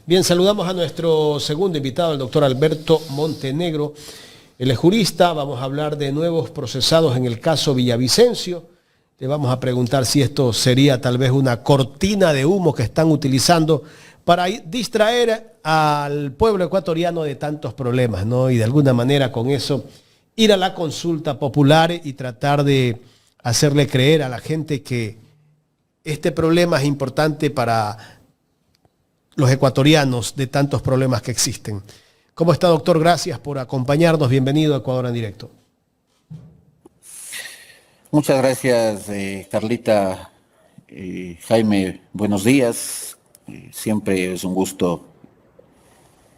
Bien, saludamos a nuestro segundo invitado, el doctor Alberto Montenegro. Él es jurista, vamos a hablar de nuevos procesados en el caso Villavicencio. Le vamos a preguntar si esto sería tal vez una cortina de humo que están utilizando para distraer al pueblo ecuatoriano de tantos problemas, ¿no? Y de alguna manera con eso ir a la consulta popular y tratar de hacerle creer a la gente que este problema es importante para los ecuatorianos de tantos problemas que existen. ¿Cómo está, doctor? Gracias por acompañarnos. Bienvenido a Ecuador en Directo. Muchas gracias, Carlita. Jaime, buenos días. Siempre es un gusto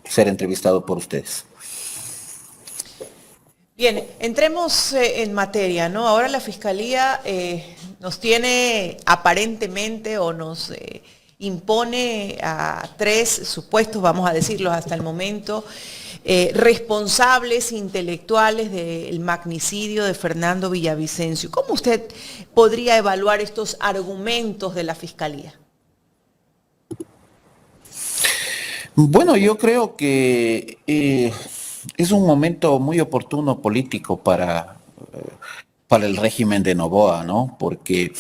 ser entrevistado por ustedes. Bien, entremos en materia, ¿no? Ahora la Fiscalía nos tiene aparentemente o nos impone a 3 supuestos, vamos a decirlos hasta el momento, responsables intelectuales del magnicidio de Fernando Villavicencio. ¿Cómo usted podría evaluar estos argumentos de la Fiscalía? Bueno, yo creo que es un momento muy oportuno político para el régimen de Noboa, ¿no? Porque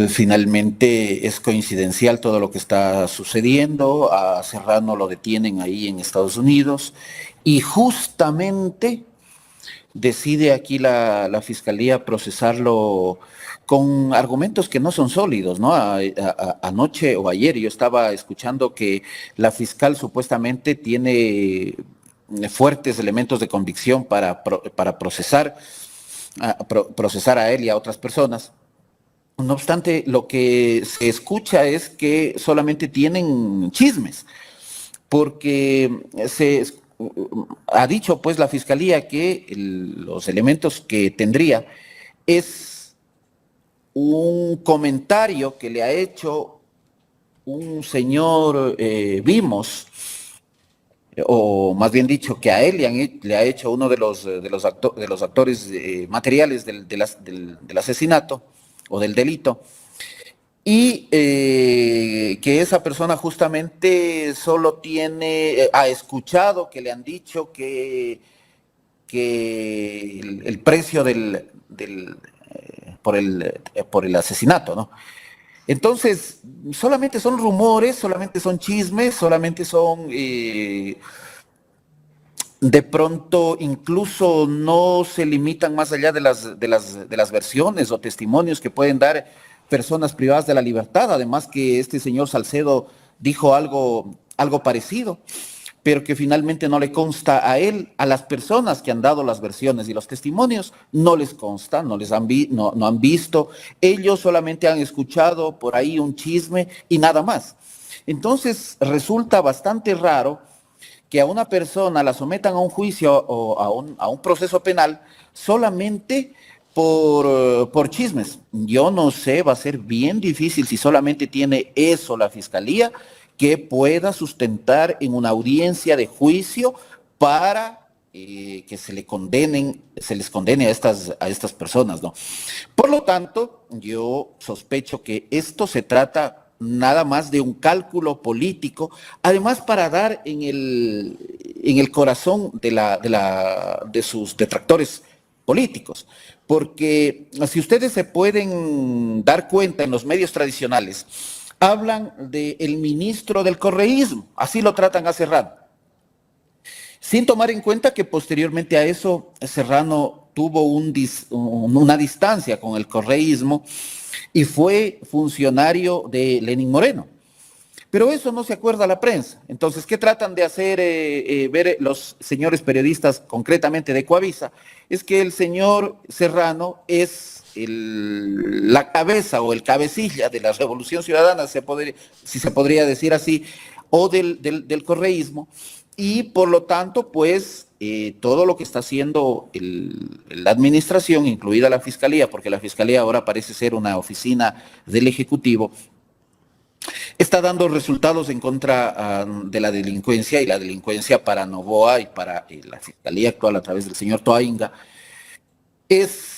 finalmente es coincidencial todo lo que está sucediendo. A Serrano lo detienen ahí en Estados Unidos y justamente decide aquí la Fiscalía procesarlo con argumentos que no son sólidos, ¿no? Anoche o ayer yo estaba escuchando que la fiscal supuestamente tiene fuertes elementos de convicción para procesar a él y a otras personas. No obstante, lo que se escucha es que solamente tienen chismes, porque ha dicho pues la Fiscalía que los elementos que tendría es un comentario que le ha hecho un señor Vimos, o más bien dicho, que a él le ha hecho uno de los actores materiales del asesinato o del delito, y que esa persona justamente solo ha escuchado que le han dicho que el precio por el asesinato, ¿no? Entonces, solamente son rumores, solamente son chismes, solamente son, de pronto, incluso no se limitan más allá de las versiones o testimonios que pueden dar personas privadas de la libertad. Además que este señor Salcedo dijo algo parecido, pero que finalmente no le consta a él. A las personas que han dado las versiones y los testimonios no les consta, no han visto, ellos solamente han escuchado por ahí un chisme y nada más. Entonces resulta bastante raro que a una persona la sometan a un juicio o a un proceso penal solamente por chismes. Yo no sé, va a ser bien difícil si solamente tiene eso la Fiscalía, que pueda sustentar en una audiencia de juicio para que se les condene a estas personas, ¿no? Por lo tanto, yo sospecho que esto se trata nada más de un cálculo político, además para dar en el corazón de sus detractores políticos. Porque si ustedes se pueden dar cuenta en los medios tradicionales, hablan del ministro del correísmo, así lo tratan a Serrano, sin tomar en cuenta que posteriormente a eso Serrano tuvo una distancia con el correísmo y fue funcionario de Lenín Moreno. Pero eso no se acuerda la prensa. Entonces, ¿qué tratan de hacer ver los señores periodistas, concretamente de Coavisa? Es que el señor Serrano es la cabeza o el cabecilla de la Revolución Ciudadana, si se podría decir así, o del correísmo, y por lo tanto, pues, todo lo que está haciendo la administración, incluida la Fiscalía, porque la Fiscalía ahora parece ser una oficina del Ejecutivo, está dando resultados en contra de la delincuencia, y la delincuencia para Noboa y para la Fiscalía actual a través del señor Toainga es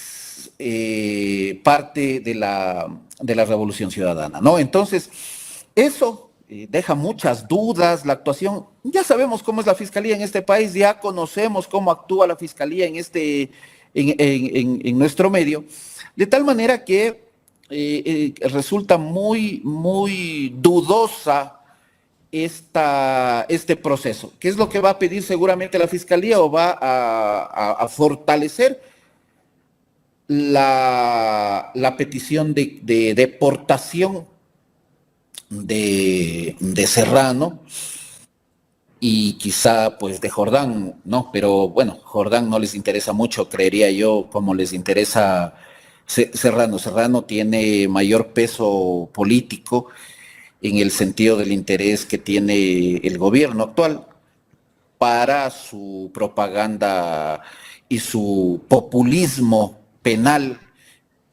parte de la Revolución Ciudadana, ¿no? Entonces, eso deja muchas dudas la actuación. Ya sabemos cómo es la fiscalía en este país, ya conocemos cómo actúa la fiscalía en nuestro medio, de tal manera que resulta muy dudosa este proceso. ¿Qué es lo que va a pedir seguramente la fiscalía o va a fortalecer la petición de deportación de Serrano y quizá pues de Jordán, ¿no? Pero bueno, Jordán no les interesa mucho, creería yo, como les interesa Serrano. Serrano tiene mayor peso político en el sentido del interés que tiene el gobierno actual para su propaganda y su populismo penal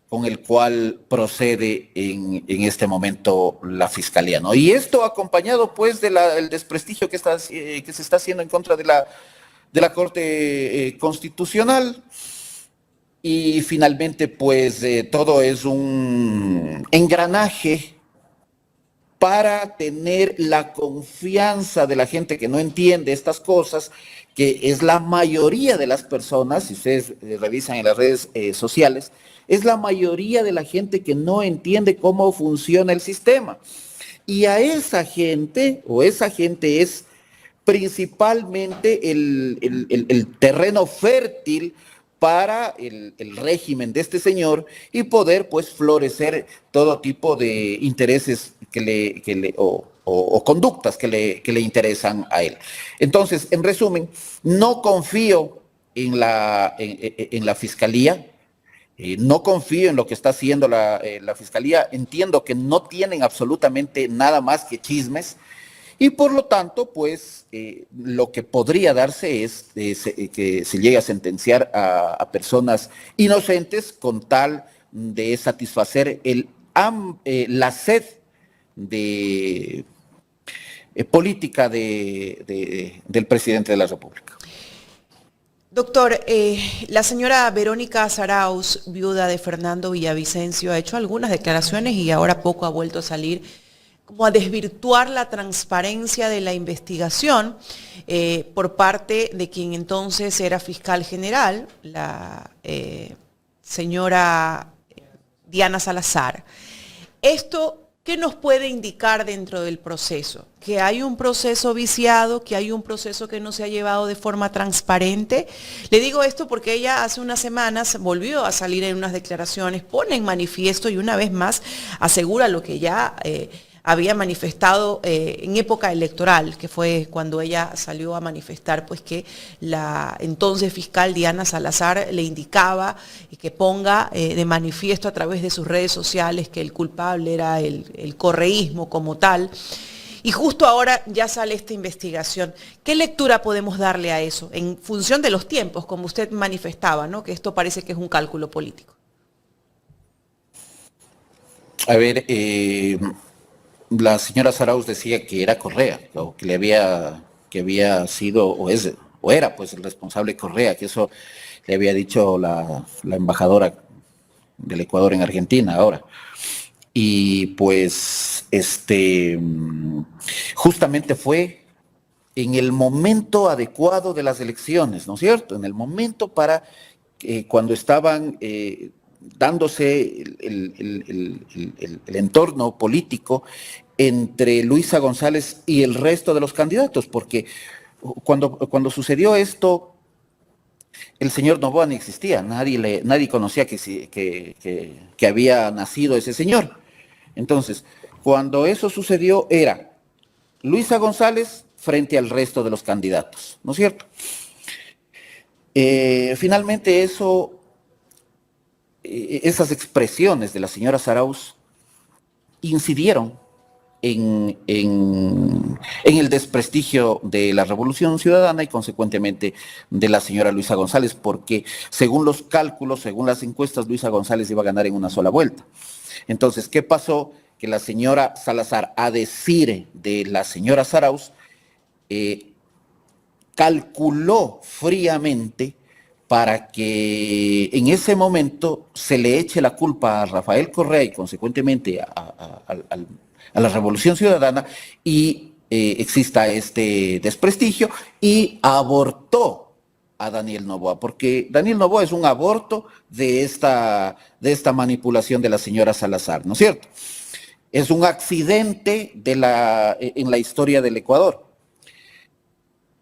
con el cual procede en este momento la fiscalía, ¿no? Y esto acompañado pues del desprestigio que se está haciendo en contra de la Corte Constitucional, y finalmente pues todo es un engranaje para tener la confianza de la gente que no entiende estas cosas, que es la mayoría de las personas, si ustedes revisan en las redes sociales, es la mayoría de la gente que no entiende cómo funciona el sistema. Y a esa gente, o esa gente es principalmente el terreno fértil para el régimen de este señor y poder pues florecer todo tipo de intereses o conductas que le interesan a él. Entonces, en resumen, no confío en la fiscalía, no confío en lo que está haciendo la fiscalía, entiendo que no tienen absolutamente nada más que chismes, y por lo tanto, pues, lo que podría darse es que se llegue a sentenciar a personas inocentes con tal de satisfacer la sed de política del presidente de la República. Doctor, la señora Verónica Zarauz, viuda de Fernando Villavicencio, ha hecho algunas declaraciones y ahora poco ha vuelto a salir como a desvirtuar la transparencia de la investigación por parte de quien entonces era fiscal general, la señora Diana Salazar. Esto, ¿qué nos puede indicar dentro del proceso? Que hay un proceso viciado, que hay un proceso que no se ha llevado de forma transparente. Le digo esto porque ella hace unas semanas volvió a salir en unas declaraciones, pone en manifiesto y una vez más asegura lo que ya había manifestado en época electoral, que fue cuando ella salió a manifestar pues que la entonces fiscal Diana Salazar le indicaba y que ponga de manifiesto a través de sus redes sociales que el culpable era el correísmo como tal. Y justo ahora ya sale esta investigación. ¿Qué lectura podemos darle a eso? En función de los tiempos, como usted manifestaba, ¿no? Que esto parece que es un cálculo político. A ver, la señora Zarauz decía que era Correa, o que había sido, o era pues el responsable Correa, que eso le había dicho la embajadora del Ecuador en Argentina ahora. Y pues justamente fue en el momento adecuado de las elecciones, ¿no es cierto? En el momento para cuando estaban dándose el entorno político entre Luisa González y el resto de los candidatos, porque cuando sucedió esto, el señor Noboa ni existía, nadie conocía que había nacido ese señor. Entonces, cuando eso sucedió era Luisa González frente al resto de los candidatos, ¿no es cierto? Finalmente esas expresiones de la señora Zarauz incidieron en el desprestigio de la Revolución Ciudadana y consecuentemente de la señora Luisa González, porque según los cálculos, según las encuestas, Luisa González iba a ganar en una sola vuelta. Entonces, ¿qué pasó? Que la señora Salazar, a decir de la señora Zarauz, calculó fríamente para que en ese momento se le eche la culpa a Rafael Correa y consecuentemente la Revolución Ciudadana y exista este desprestigio, y abortó a Daniel Noboa, porque Daniel Noboa es un aborto de esta manipulación de la señora Salazar, ¿no es cierto? Es un accidente en la historia del Ecuador.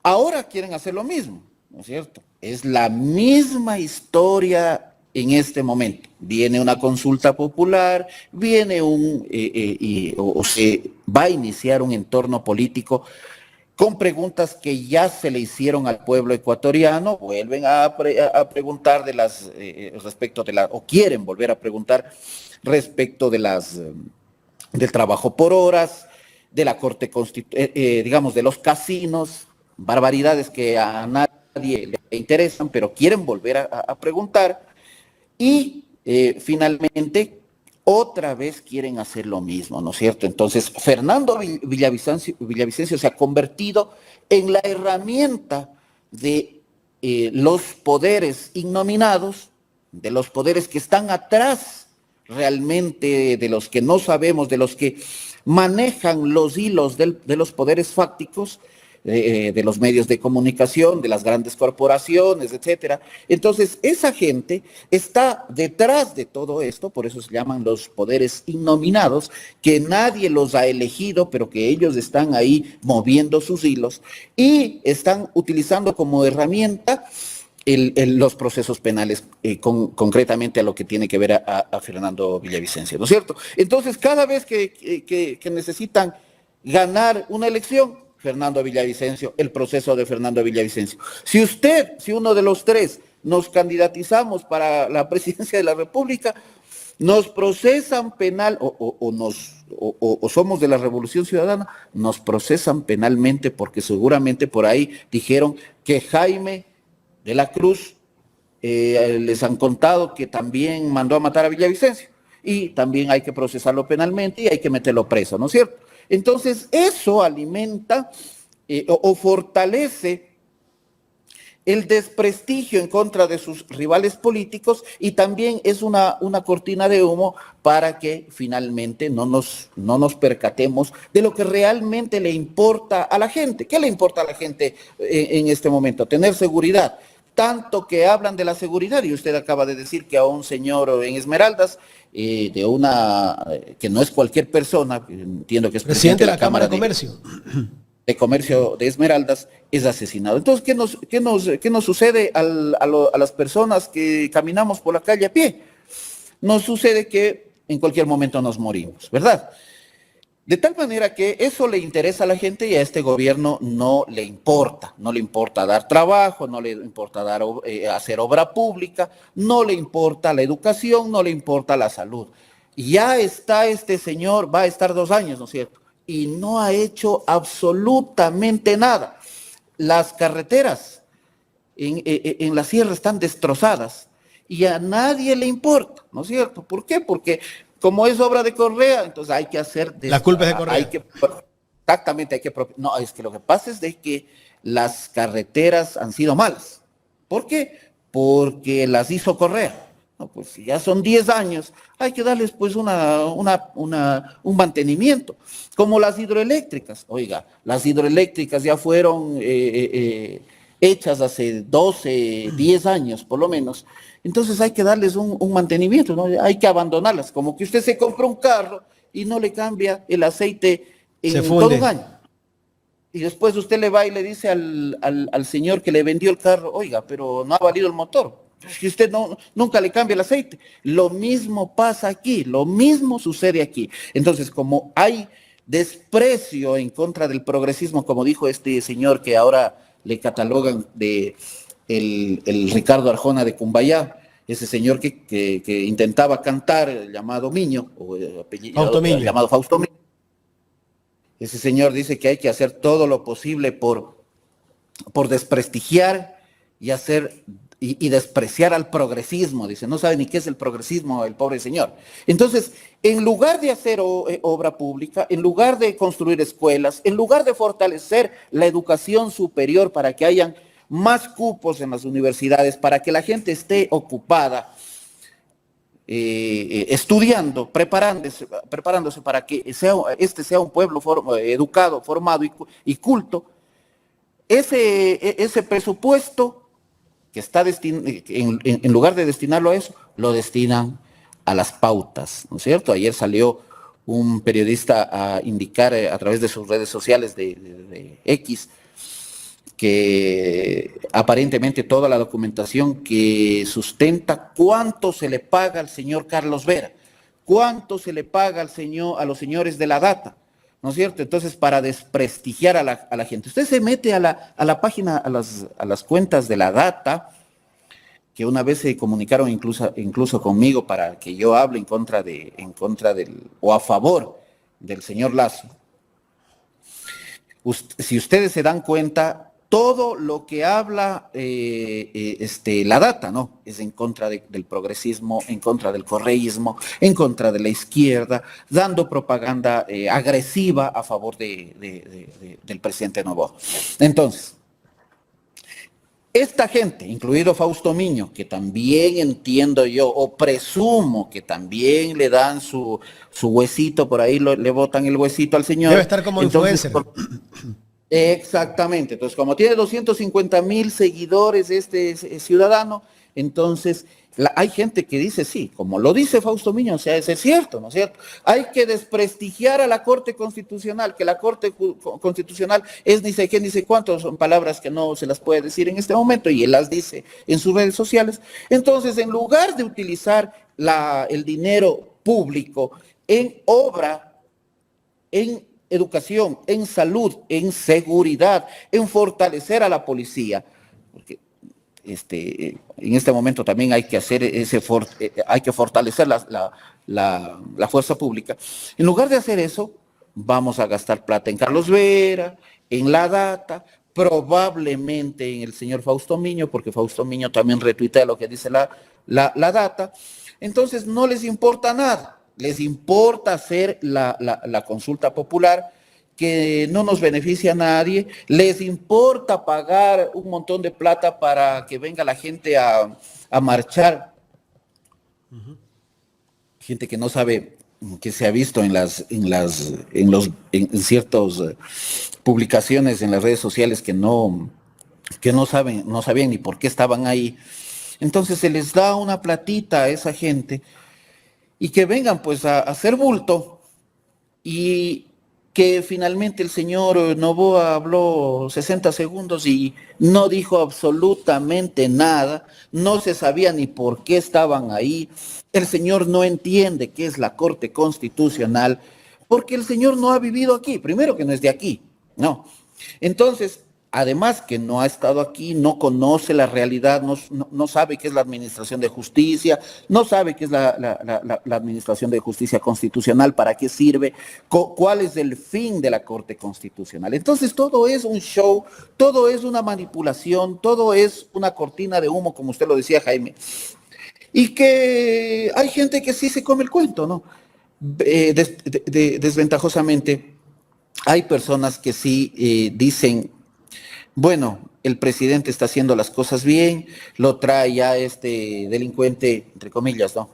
Ahora quieren hacer lo mismo, ¿no es cierto? Es la misma historia en este momento. Viene una consulta popular, viene se va a iniciar un entorno político con preguntas que ya se le hicieron al pueblo ecuatoriano, vuelven a preguntar respecto de o quieren volver a preguntar respecto de del trabajo por horas, de la Corte digamos, de los casinos, barbaridades que a nadie le interesan, pero quieren volver a preguntar. Y finalmente, otra vez quieren hacer lo mismo, ¿no es cierto? Entonces, Fernando Villavicencio se ha convertido en la herramienta de los poderes innominados, de los poderes que están atrás realmente, de los que no sabemos, de los que manejan los hilos de los poderes fácticos, de los medios de comunicación, de las grandes corporaciones, etcétera. Entonces, esa gente está detrás de todo esto, por eso se llaman los poderes innominados, que nadie los ha elegido, pero que ellos están ahí moviendo sus hilos y están utilizando como herramienta los procesos penales, concretamente a lo que tiene que ver a Fernando Villavicencio, ¿no es cierto? Entonces, cada vez que necesitan ganar una elección, Fernando Villavicencio, el proceso de Fernando Villavicencio. Si uno de los tres nos candidatizamos para la presidencia de la República, nos procesan penal, o somos de la Revolución Ciudadana, nos procesan penalmente, porque seguramente por ahí dijeron que Jaime de la Cruz les han contado que también mandó a matar a Villavicencio, y también hay que procesarlo penalmente y hay que meterlo preso, ¿no es cierto? Entonces, eso alimenta o fortalece el desprestigio en contra de sus rivales políticos, y también es una cortina de humo para que finalmente no nos percatemos de lo que realmente le importa a la gente. ¿Qué le importa a la gente en este momento? Tener seguridad. Tanto que hablan de la seguridad, y usted acaba de decir que a un señor en Esmeraldas, que no es cualquier persona, entiendo que es presidente de la Cámara de Comercio de Esmeraldas, es asesinado. Entonces, ¿qué nos sucede a las personas que caminamos por la calle a pie? Nos sucede que en cualquier momento nos morimos, ¿verdad? De tal manera que eso le interesa a la gente, y a este gobierno no le importa dar trabajo, no le importa hacer obra pública, no le importa la educación, no le importa la salud. Ya está este señor, va a estar 2 años, ¿no es cierto? Y no ha hecho absolutamente nada. Las carreteras en la sierra están destrozadas y a nadie le importa, ¿no es cierto? ¿Por qué? Porque como es obra de Correa, entonces hay que hacer... La culpa es de Correa. Exactamente, no, es que lo que pasa es de que las carreteras han sido malas. ¿Por qué? Porque las hizo Correa. No, pues si ya son 10 años, hay que darles pues un mantenimiento. Como las hidroeléctricas. Oiga, las hidroeléctricas ya fueron hechas hace 12, 10 años por lo menos. Entonces hay que darles un mantenimiento, ¿no? Hay que abandonarlas, como que usted se compra un carro y no le cambia el aceite en todo un año. Y después usted le va y le dice al señor que le vendió el carro, oiga, pero no ha valido el motor. Si usted nunca le cambia el aceite. Lo mismo pasa aquí, lo mismo sucede aquí. Entonces, como hay desprecio en contra del progresismo, como dijo este señor que ahora le catalogan de el Ricardo Arjona de Cumbayá, ese señor que intentaba cantar, llamado Miño, o llamado Fausto Miño. Ese señor dice que hay que hacer todo lo posible por desprestigiar y despreciar al progresismo. Dice, no sabe ni qué es el progresismo, el pobre señor. Entonces, en lugar de hacer obra pública, en lugar de construir escuelas, en lugar de fortalecer la educación superior para que hayan más cupos en las universidades, para que la gente esté ocupada, estudiando, preparándose para que este sea un pueblo educado, formado y culto, ese presupuesto que está en lugar de destinarlo a eso, lo destinan a las pautas, ¿no es cierto? Ayer salió un periodista a indicar a través de sus redes sociales de X que aparentemente toda la documentación que sustenta cuánto se le paga al señor Carlos Vera, cuánto se le paga a los señores de la data, ¿no es cierto? Entonces, para desprestigiar a la gente. Usted se mete a la página, a las cuentas de la data, que una vez se comunicaron incluso conmigo para que yo hable en contra o a favor del señor Lazo. Si ustedes se dan cuenta, todo lo que habla la data, ¿no? Es en contra del progresismo, en contra del correísmo, en contra de la izquierda, dando propaganda agresiva a favor del presidente Noboa. Entonces, esta gente, incluido Fausto Miño, que también entiendo yo, o presumo que también le dan su huesito, por ahí le botan el huesito al señor. Debe estar como influencer. Exactamente, entonces como tiene 250,000 seguidores este ciudadano, entonces hay gente que dice sí, como lo dice Fausto Miño, o sea, es cierto, ¿no es cierto? Hay que desprestigiar a la Corte Constitucional, que la Corte Constitucional es ni sé qué, ni sé cuánto, son palabras que no se las puede decir en este momento y él las dice en sus redes sociales. Entonces, en lugar de utilizar el dinero público en obra, en educación, en salud, en seguridad, en fortalecer a la policía, porque en este momento también hay que hacer hay que fortalecer la fuerza pública. En lugar de hacer eso, vamos a gastar plata en Carlos Vera, en la data, probablemente en el señor Fausto Miño, porque Fausto Miño también retuitea lo que dice la data. Entonces no les importa nada. Les importa hacer la consulta popular, que no nos beneficia a nadie, les importa pagar un montón de plata para que venga la gente a marchar. Gente que no sabe, que se ha visto en ciertas publicaciones en las redes sociales que no sabían ni por qué estaban ahí. Entonces se les da una platita a esa gente y que vengan pues a hacer bulto, y que finalmente el señor Noboa habló 60 segundos y no dijo absolutamente nada, no se sabía ni por qué estaban ahí, el señor no entiende qué es la Corte Constitucional, porque el señor no ha vivido aquí, primero que no es de aquí, no. Entonces, además que no ha estado aquí, no conoce la realidad, no sabe qué es la administración de justicia, no sabe qué es la administración de justicia constitucional, para qué sirve, cuál es el fin de la Corte Constitucional. Entonces todo es un show, todo es una manipulación, todo es una cortina de humo, como usted lo decía, Jaime. Y que hay gente que sí se come el cuento, ¿no? Desventajosamente, hay personas que sí dicen: bueno, el presidente está haciendo las cosas bien, lo trae ya este delincuente, entre comillas, ¿no?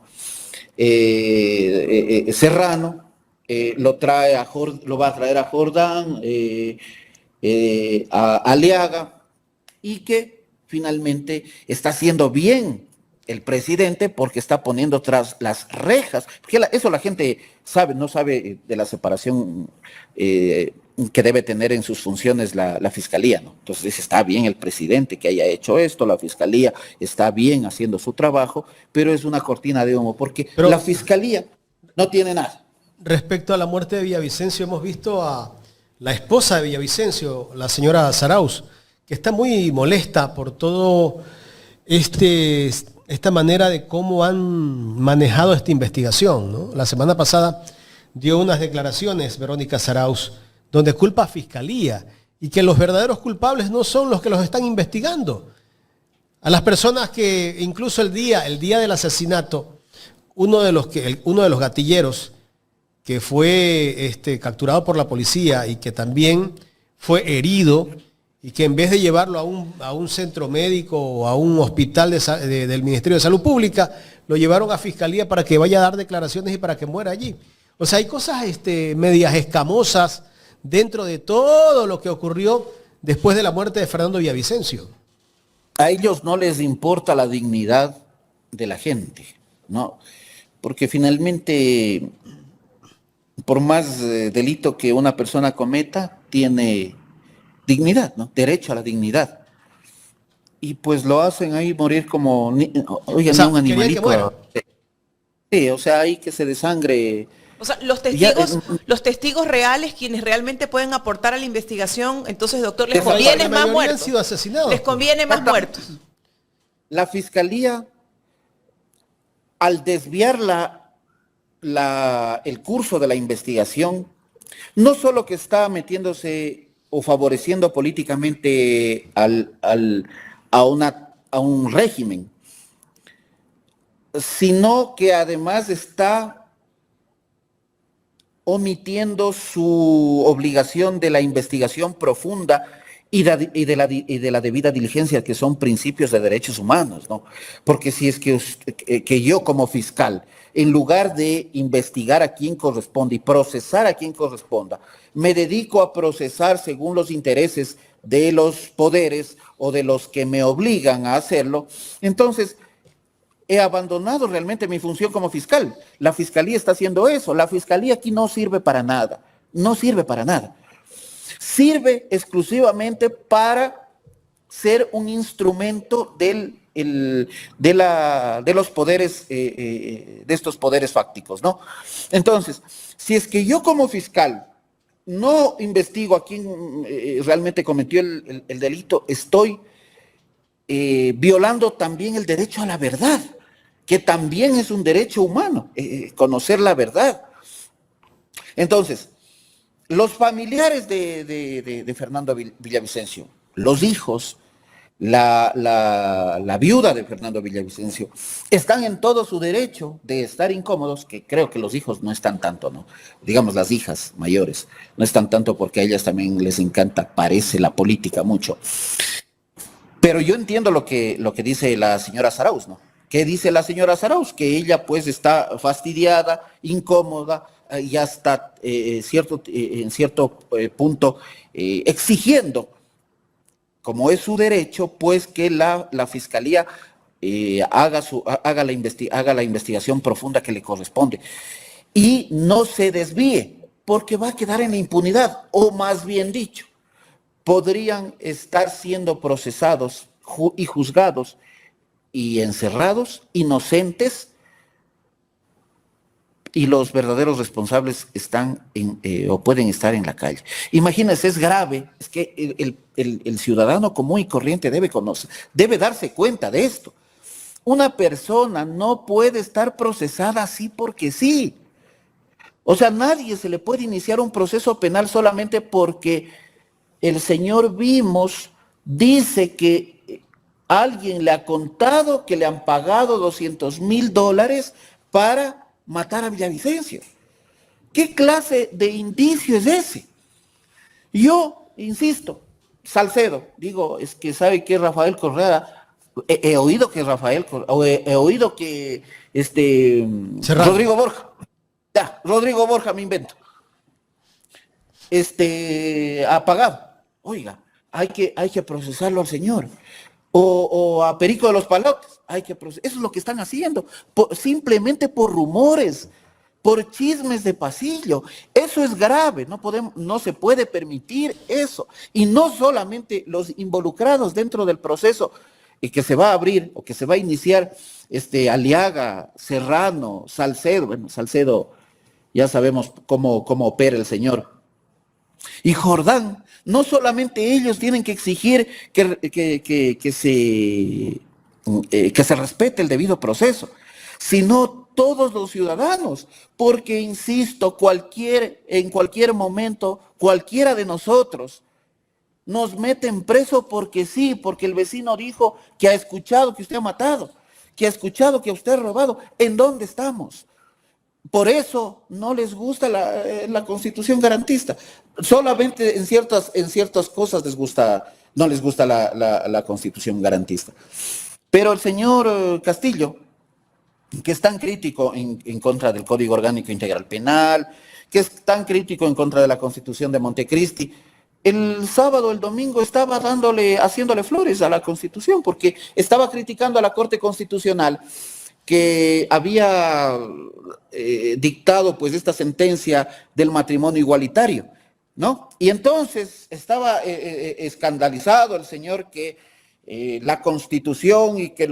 Serrano, lo va a traer a Jordán, a Aliaga, y que finalmente está haciendo bien el presidente porque está poniendo tras las rejas, porque eso la gente sabe, no sabe de la separación que debe tener en sus funciones la fiscalía, ¿no? Entonces dice, está bien el presidente que haya hecho esto, la fiscalía está bien haciendo su trabajo, pero es una cortina de humo, porque la fiscalía no tiene nada. Respecto a la muerte de Villavicencio, hemos visto a la esposa de Villavicencio, la señora Zarauz, que está muy molesta por todo esta manera de cómo han manejado esta investigación, ¿no? La semana pasada dio unas declaraciones, Verónica Zarauz, donde culpa a Fiscalía y que los verdaderos culpables no son los que los están investigando. A las personas que incluso el día del asesinato, uno de los gatilleros que fue capturado por la policía y que también fue herido y que en vez de llevarlo a un centro médico o a un hospital del Ministerio de Salud Pública, lo llevaron a Fiscalía para que vaya a dar declaraciones y para que muera allí. O sea, hay cosas medias escamosas dentro de todo lo que ocurrió después de la muerte de Fernando Villavicencio. A ellos no les importa la dignidad de la gente, ¿no? Porque finalmente, por más delito que una persona cometa, tiene dignidad, ¿no? Derecho a la dignidad. Y pues lo hacen ahí morir como, oigan, o sea, un animalito. Sí, o sea, ahí que se desangre. O sea, los testigos reales, quienes realmente pueden aportar a la investigación, entonces, doctor, les conviene más muertos. Sido asesinados, les conviene más muertos. La fiscalía, al desviar el curso de la investigación, no solo que está metiéndose o favoreciendo políticamente a un régimen, sino que además está omitiendo su obligación de la investigación profunda y de la debida diligencia, que son principios de derechos humanos, ¿no? Porque si es que yo como fiscal, en lugar de investigar a quien corresponde y procesar a quien corresponda, me dedico a procesar según los intereses de los poderes o de los que me obligan a hacerlo, entonces he abandonado realmente mi función como fiscal. La fiscalía está haciendo eso. La fiscalía aquí no sirve para nada. No sirve para nada. Sirve exclusivamente para ser un instrumento de los poderes, de estos poderes fácticos, ¿no? Entonces, si es que yo como fiscal no investigo a quién realmente cometió el delito, estoy violando también el derecho a la verdad, que también es un derecho humano, conocer la verdad. Entonces, los familiares de Fernando Villavicencio, los hijos, la viuda de Fernando Villavicencio, están en todo su derecho de estar incómodos, que creo que los hijos no están tanto, ¿no? Digamos, las hijas mayores no están tanto, porque a ellas también les encanta, parece, la política mucho. Pero yo entiendo lo que dice la señora Zarauz, ¿no? ¿Qué dice la señora Zarauz? Que ella pues está fastidiada, incómoda, ya está en cierto punto exigiendo, como es su derecho, pues que la fiscalía haga la investigación profunda que le corresponde y no se desvíe, porque va a quedar en la impunidad, o más bien dicho, podrían estar siendo procesados y juzgados y encerrados inocentes, y los verdaderos responsables están o pueden estar en la calle. Imagínense, es grave, es que el ciudadano común y corriente debe darse cuenta de esto. Una persona no puede estar procesada así porque sí. O sea, nadie se le puede iniciar un proceso penal solamente porque el señor Vimos dice que alguien le ha contado que le han pagado $200,000 para matar a Villavicencio. ¿Qué clase de indicio es ese? Yo, insisto, Salcedo, digo, es que sabe que Rafael Correa, he oído que Rafael Correa, o he oído que Rodrigo Borja, Rodrigo Borja me invento, ha pagado. Oiga, hay que procesarlo al señor. O a Perico de los Palotes, hay que procesar. Eso es lo que están haciendo, simplemente por rumores, por chismes de pasillo. Eso es grave, no se puede permitir eso. Y no solamente los involucrados dentro del proceso que se va a abrir o que se va a iniciar, Aliaga, Serrano, Salcedo. Bueno, Salcedo ya sabemos cómo opera el señor. Y Jordán, no solamente ellos tienen que exigir que se respete el debido proceso, sino todos los ciudadanos, porque insisto, en cualquier momento, cualquiera de nosotros nos meten preso porque sí, porque el vecino dijo que ha escuchado que usted ha matado, que ha escuchado que usted ha robado. ¿En dónde estamos? Por eso no les gusta la Constitución garantista. Solamente en ciertas cosas les gusta no les gusta la Constitución garantista. Pero el señor Castillo, que es tan crítico en contra del Código Orgánico Integral Penal, que es tan crítico en contra de la Constitución de Montecristi, el sábado, el domingo estaba haciéndole flores a la Constitución, porque estaba criticando a la Corte Constitucional que había dictado pues esta sentencia del matrimonio igualitario, ¿no? Y entonces estaba escandalizado el señor que la Constitución y que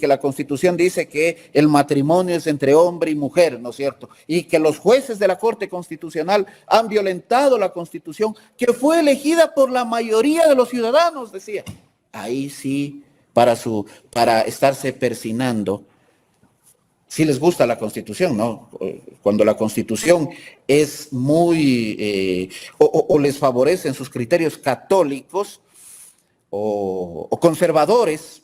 la Constitución dice que el matrimonio es entre hombre y mujer, ¿no es cierto? Y que los jueces de la Corte Constitucional han violentado la Constitución, que fue elegida por la mayoría de los ciudadanos, decía. Ahí sí, para estarse persinando. Si les gusta la Constitución, ¿no? Cuando la Constitución es muy, o les favorecen sus criterios católicos o conservadores,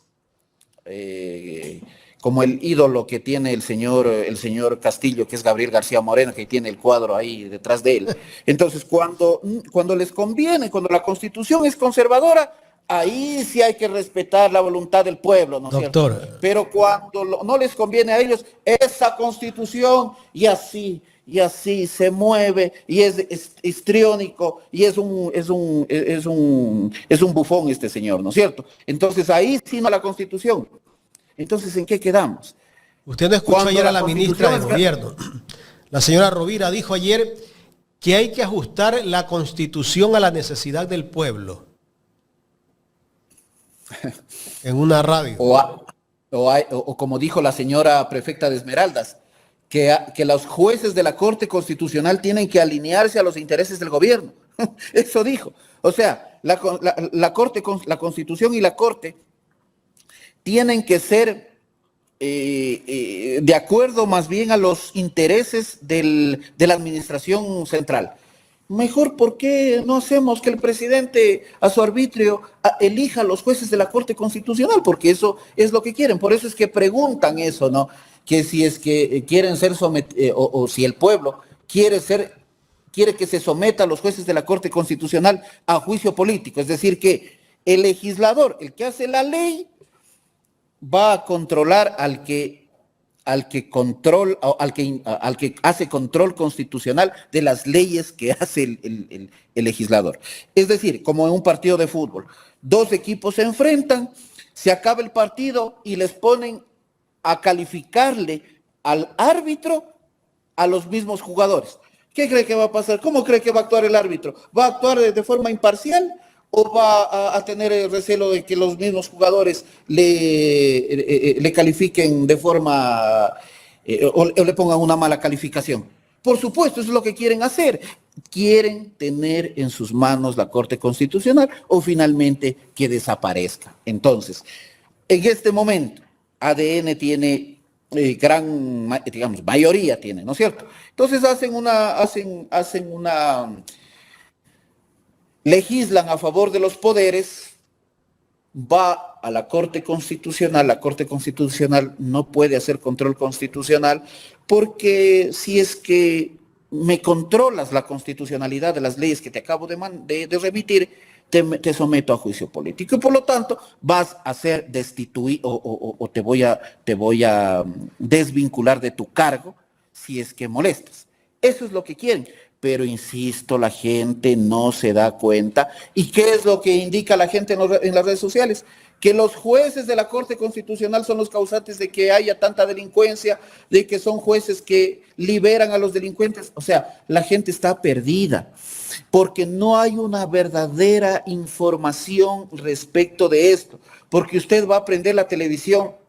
como el ídolo que tiene el señor Castillo, que es Gabriel García Moreno, que tiene el cuadro ahí detrás de él. Entonces, cuando les conviene, cuando la Constitución es conservadora, ahí sí hay que respetar la voluntad del pueblo, ¿no es cierto? Pero cuando no les conviene a ellos, esa Constitución y así se mueve y es histriónico y es un bufón este señor, ¿no es cierto? Entonces ahí sí no la Constitución. Entonces, ¿en qué quedamos? Usted no escuchó ayer a la ministra de Gobierno. La señora Rovira dijo ayer que hay que ajustar la Constitución a la necesidad del pueblo. En una radio. O como dijo la señora prefecta de Esmeraldas, que los jueces de la Corte Constitucional tienen que alinearse a los intereses del gobierno. Eso dijo. O sea, la Constitución y la Corte tienen que ser de acuerdo más bien a los intereses de la administración central. Mejor, ¿por qué no hacemos que el presidente a su arbitrio elija a los jueces de la Corte Constitucional? Porque eso es lo que quieren. Por eso es que preguntan eso, ¿no? Que si es que quieren ser sometidos, o si el pueblo quiere que se someta a los jueces de la Corte Constitucional a juicio político. Es decir, que el legislador, el que hace la ley, va a controlar al que hace control constitucional de las leyes que hace el legislador. Es decir, como en un partido de fútbol, dos equipos se enfrentan, se acaba el partido y les ponen a calificarle al árbitro a los mismos jugadores. ¿Qué cree que va a pasar? ¿Cómo cree que va a actuar el árbitro? ¿Va a actuar de forma imparcial o va a tener el recelo de que los mismos jugadores le califiquen de forma o le pongan una mala calificación? Por supuesto, eso es lo que quieren hacer. Quieren tener en sus manos la Corte Constitucional o finalmente que desaparezca. Entonces, en este momento, ADN tiene mayoría tiene, ¿no es cierto? Entonces legislan a favor de los poderes, va a la Corte Constitucional. La Corte Constitucional no puede hacer control constitucional porque si es que me controlas la constitucionalidad de las leyes que te acabo de remitir, te someto a juicio político y por lo tanto vas a ser destituido o te voy a desvincular de tu cargo si es que molestas. Eso es lo que quieren. Pero insisto, la gente no se da cuenta. ¿Y qué es lo que indica la gente en las redes sociales? Que los jueces de la Corte Constitucional son los causantes de que haya tanta delincuencia, de que son jueces que liberan a los delincuentes. O sea, la gente está perdida, porque no hay una verdadera información respecto de esto. Porque usted va a prender la televisión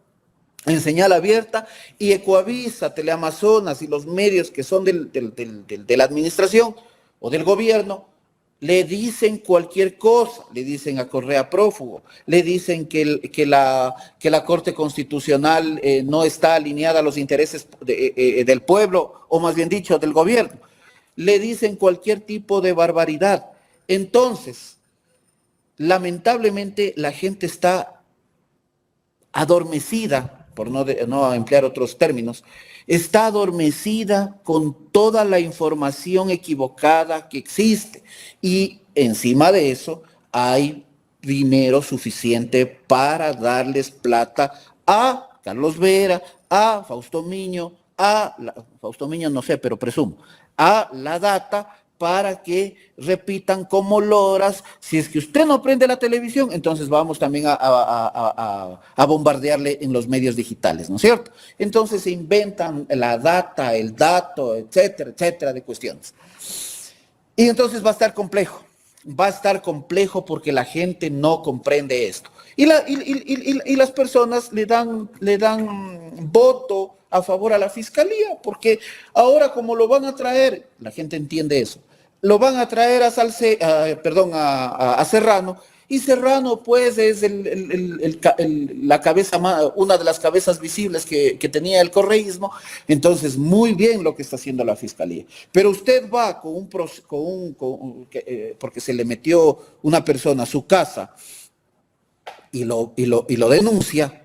en señal abierta y Ecoavisa, Teleamazonas y los medios que son de la administración o del gobierno le dicen cualquier cosa, le dicen a Correa prófugo, le dicen que la Corte Constitucional no está alineada a los intereses del pueblo, o más bien dicho, del gobierno. Le dicen cualquier tipo de barbaridad. Entonces, lamentablemente la gente está adormecida, por no emplear otros términos, está adormecida con toda la información equivocada que existe. Y encima de eso hay dinero suficiente para darles plata a Carlos Vera, a Fausto Miño, Fausto Miño no sé, pero presumo, a la Data, para que repitan como loras. Si es que usted no prende la televisión, entonces vamos también a bombardearle en los medios digitales, ¿no es cierto? Entonces se inventan la data, el dato, etcétera, etcétera, de cuestiones. Y entonces va a estar complejo porque la gente no comprende esto. Y las personas le dan voto a favor a la fiscalía, porque ahora como lo van a traer, la gente entiende eso, lo van a traer a Serrano, y Serrano pues es la cabeza, una de las cabezas visibles que tenía el correísmo. Entonces muy bien lo que está haciendo la fiscalía, pero usted va porque se le metió una persona a su casa y lo denuncia,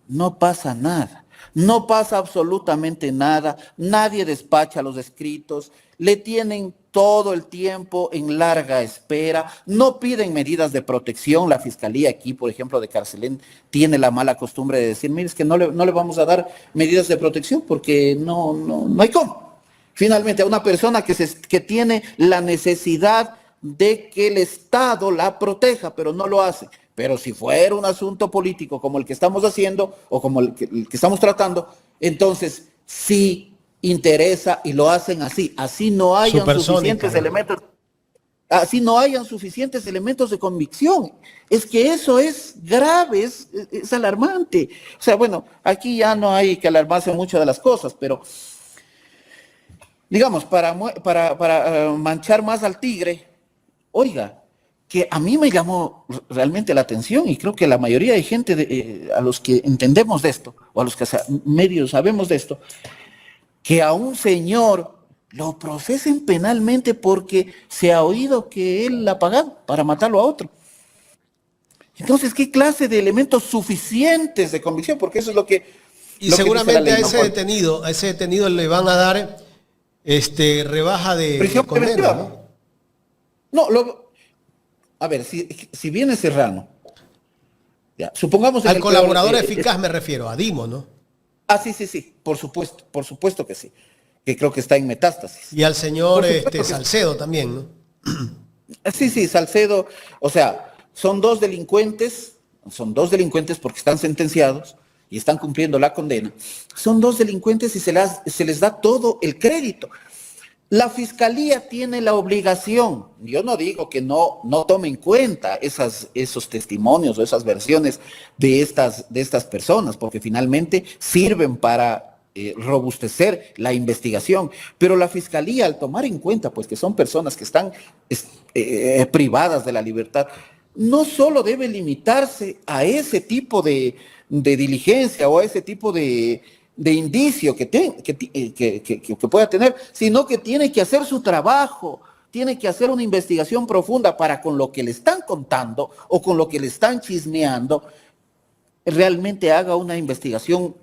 no pasa nada. No pasa absolutamente nada, nadie despacha los escritos, le tienen todo el tiempo en larga espera, no piden medidas de protección. La fiscalía aquí, por ejemplo, de Carcelén, tiene la mala costumbre de decir, mire, es que no le vamos a dar medidas de protección porque no hay cómo. Finalmente, a una persona que tiene la necesidad de que el Estado la proteja, pero no lo hace. Pero si fuera un asunto político como el que estamos haciendo o como el que estamos tratando, entonces sí interesa y lo hacen así. Así no hayan suficientes elementos. Así no hayan suficientes elementos de convicción. Es que eso es grave, es alarmante. O sea, bueno, aquí ya no hay que alarmarse mucho de las cosas, pero digamos, para manchar más al tigre, oiga, que a mí me llamó realmente la atención, y creo que la mayoría de gente, a los que entendemos de esto, o a los que medio sabemos de esto, que a un señor lo procesen penalmente porque se ha oído que él la ha pagado para matarlo a otro. Entonces, ¿qué clase de elementos suficientes de convicción? Porque eso es lo que... Y seguramente a ese detenido le van a dar rebaja de condena, ¿no? A ver, si viene Serrano, ya, supongamos... Al colaborador eficaz me refiero, a Dimo, ¿no? Sí, por supuesto que sí, que creo que está en metástasis. Y al señor Salcedo también, ¿no? Sí, Salcedo, o sea, son dos delincuentes porque están sentenciados y están cumpliendo la condena. Son dos delincuentes y se les da todo el crédito. La fiscalía tiene la obligación, yo no digo que no tome en cuenta esos testimonios o esas versiones de estas personas, porque finalmente sirven para robustecer la investigación, pero la fiscalía, al tomar en cuenta pues que son personas que están privadas de la libertad, no solo debe limitarse a ese tipo de diligencia o a ese tipo de indicio que pueda tener, sino que tiene que hacer su trabajo, tiene que hacer una investigación profunda para, con lo que le están contando o con lo que le están chismeando, realmente haga una investigación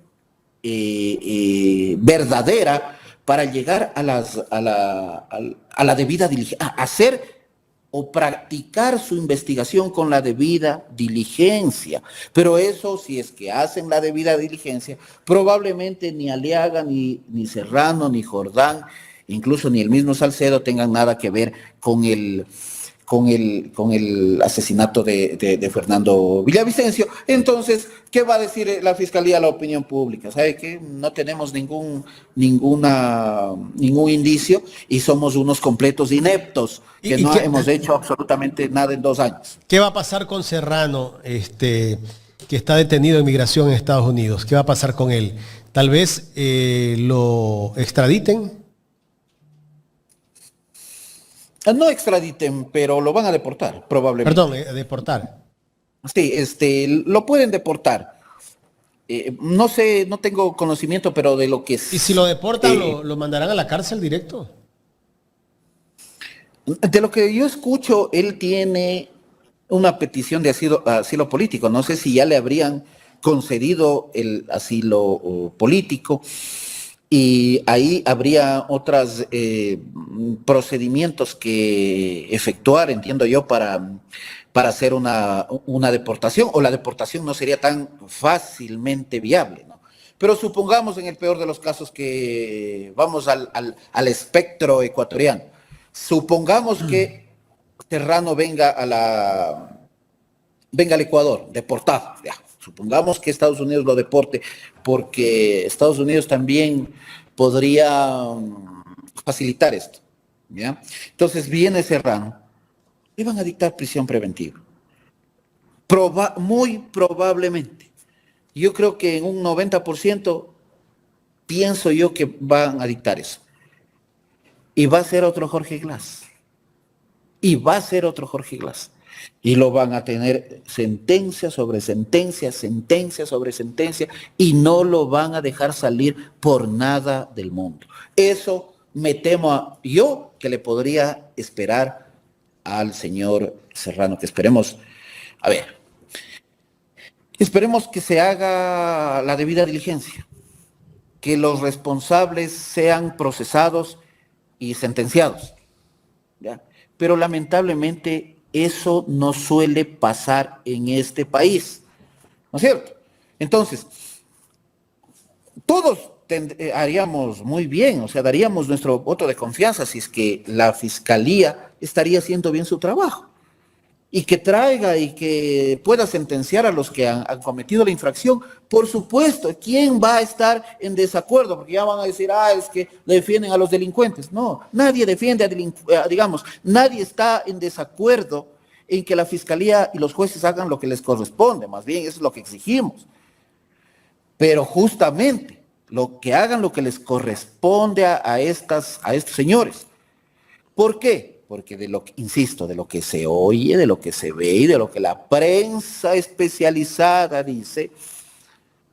verdadera para llegar a la debida diligencia, a hacer o practicar su investigación con la debida diligencia. Pero eso, si es que hacen la debida diligencia, probablemente ni Aliaga, ni Serrano, ni Jordán, incluso ni el mismo Salcedo tengan nada que ver con el asesinato de Fernando Villavicencio. Entonces, ¿qué va a decir la Fiscalía a la opinión pública? ¿Sabe qué? No tenemos ningún indicio y somos unos completos ineptos que no hemos hecho absolutamente nada en 2 años. ¿Qué va a pasar con Serrano, que está detenido en migración en Estados Unidos? ¿Qué va a pasar con él? Tal vez lo extraditen. No extraditen, pero lo van a deportar, probablemente. Perdón, deportar. Sí, lo pueden deportar. No sé, no tengo conocimiento, pero de lo que... ¿Y si lo deportan, lo mandarán a la cárcel directo? De lo que yo escucho, él tiene una petición de asilo político. No sé si ya le habrían concedido el asilo político. y ahí habría otros procedimientos que efectuar, entiendo yo, para hacer una deportación, o la deportación no sería tan fácilmente viable, ¿no? Pero supongamos en el peor de los casos que vamos al espectro ecuatoriano. Supongamos que Serrano venga al Ecuador, deportado. Ya. Supongamos que Estados Unidos lo deporte, porque Estados Unidos también podría facilitar esto. ¿Ya? Entonces viene Serrano, le van a dictar prisión preventiva. Muy probablemente. Yo creo que en un 90% pienso yo que van a dictar eso. Y va a ser otro Jorge Glass. Y va a ser otro Jorge Glass. Y lo van a tener sentencia sobre sentencia, sentencia sobre sentencia, y no lo van a dejar salir por nada del mundo. Eso me temo yo que le podría esperar al señor Serrano, que esperemos, a ver, esperemos que se haga la debida diligencia, que los responsables sean procesados y sentenciados, ¿ya? Pero lamentablemente eso no suele pasar en este país, ¿no es cierto? Entonces, todos haríamos muy bien, o sea, daríamos nuestro voto de confianza si es que la Fiscalía estaría haciendo bien su trabajo y que traiga y que pueda sentenciar a los que han cometido la infracción. Por supuesto, ¿quién va a estar en desacuerdo? Porque ya van a decir, es que defienden a los delincuentes. No, nadie defiende digamos, nadie está en desacuerdo en que la Fiscalía y los jueces hagan lo que les corresponde, más bien eso es lo que exigimos. Pero justamente, que hagan lo que les corresponde a estos señores. ¿Por qué? Porque insisto, de lo que se oye, de lo que se ve y de lo que la prensa especializada dice,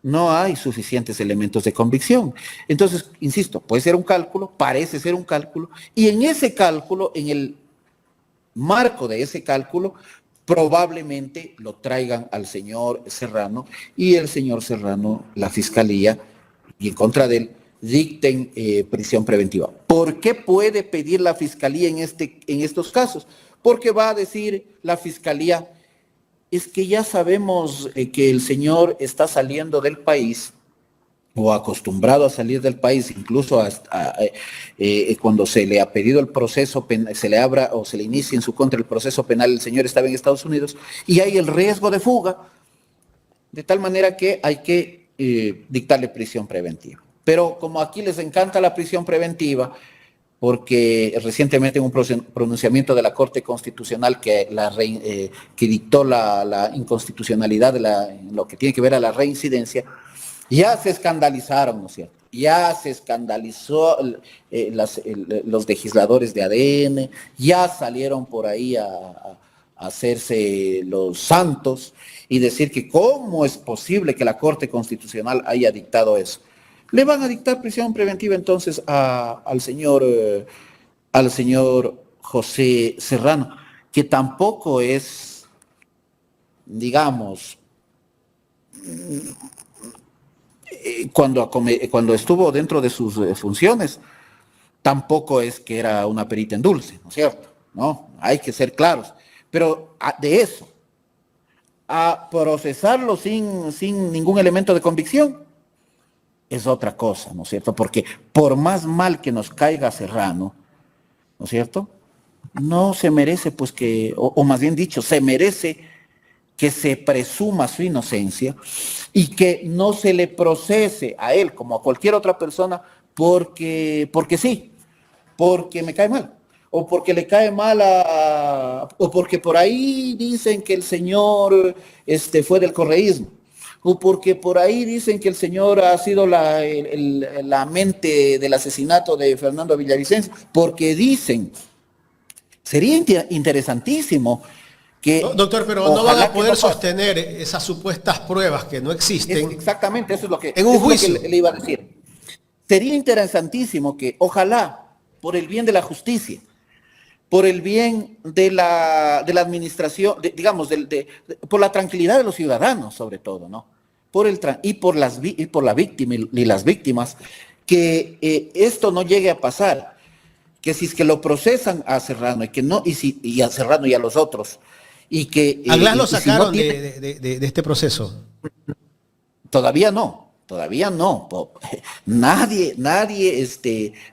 no hay suficientes elementos de convicción. Entonces, insisto, puede ser un cálculo, parece ser un cálculo, y en ese cálculo, en el marco de ese cálculo, probablemente lo traigan al señor Serrano, y el señor Serrano, la Fiscalía, y en contra de él, dicten prisión preventiva. ¿Por qué puede pedir la Fiscalía en estos casos? Porque va a decir la Fiscalía, es que ya sabemos que el señor está saliendo del país, o acostumbrado a salir del país, incluso cuando se le ha pedido el proceso, se le abra o se le inicie en su contra el proceso penal, el señor estaba en Estados Unidos, y hay el riesgo de fuga, de tal manera que hay que dictarle prisión preventiva. Pero como aquí les encanta la prisión preventiva, porque recientemente en un pronunciamiento de la Corte Constitucional que dictó la inconstitucionalidad en lo que tiene que ver a la reincidencia, ya se escandalizaron, ¿no es cierto? Ya se escandalizó los legisladores de ADN, ya salieron por ahí a hacerse los santos y decir que cómo es posible que la Corte Constitucional haya dictado eso. Le van a dictar prisión preventiva entonces al señor José Serrano, que tampoco es, digamos, cuando estuvo dentro de sus funciones, tampoco es que era una perita en dulce, ¿no es cierto? ¿No? Hay que ser claros. Pero de eso, a procesarlo sin ningún elemento de convicción, es otra cosa, ¿no es cierto? Porque por más mal que nos caiga Serrano, ¿no es cierto? No se merece, pues o más bien dicho, se merece que se presuma su inocencia y que no se le procese a él como a cualquier otra persona porque sí, porque me cae mal, o porque le cae mal o porque por ahí dicen que el señor fue del correísmo, o porque por ahí dicen que el señor ha sido la mente del asesinato de Fernando Villavicencio, porque dicen, sería interesantísimo que... No, doctor, pero no van a poder sostener esas supuestas pruebas que no existen. Exactamente, eso es lo que, en un juicio. Le iba a decir. Sería interesantísimo que, ojalá, por el bien de la justicia, por el bien de la administración, por la tranquilidad de los ciudadanos, sobre todo, ¿no? Por la víctima y las víctimas, que esto no llegue a pasar, que si es que lo procesan a Serrano y a Serrano y a los otros, y que A Glass lo si no sacaron tiene, de este proceso. todavía no, nadie,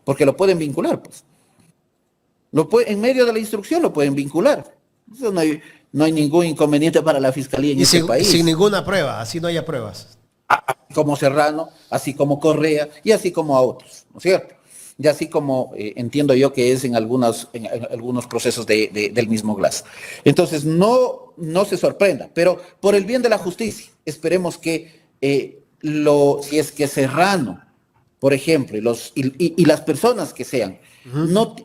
porque lo pueden vincular, pues. En medio de la instrucción lo pueden vincular. Eso no hay ningún inconveniente para la fiscalía en Y este país. sin ninguna prueba, así no haya pruebas. Como Serrano, así como Correa y así como a otros, ¿no es cierto? Y así como entiendo yo que es en algunos procesos del mismo Glass. Entonces, no se sorprenda, pero por el bien de la justicia, esperemos que si es que Serrano, por ejemplo, y las personas que sean,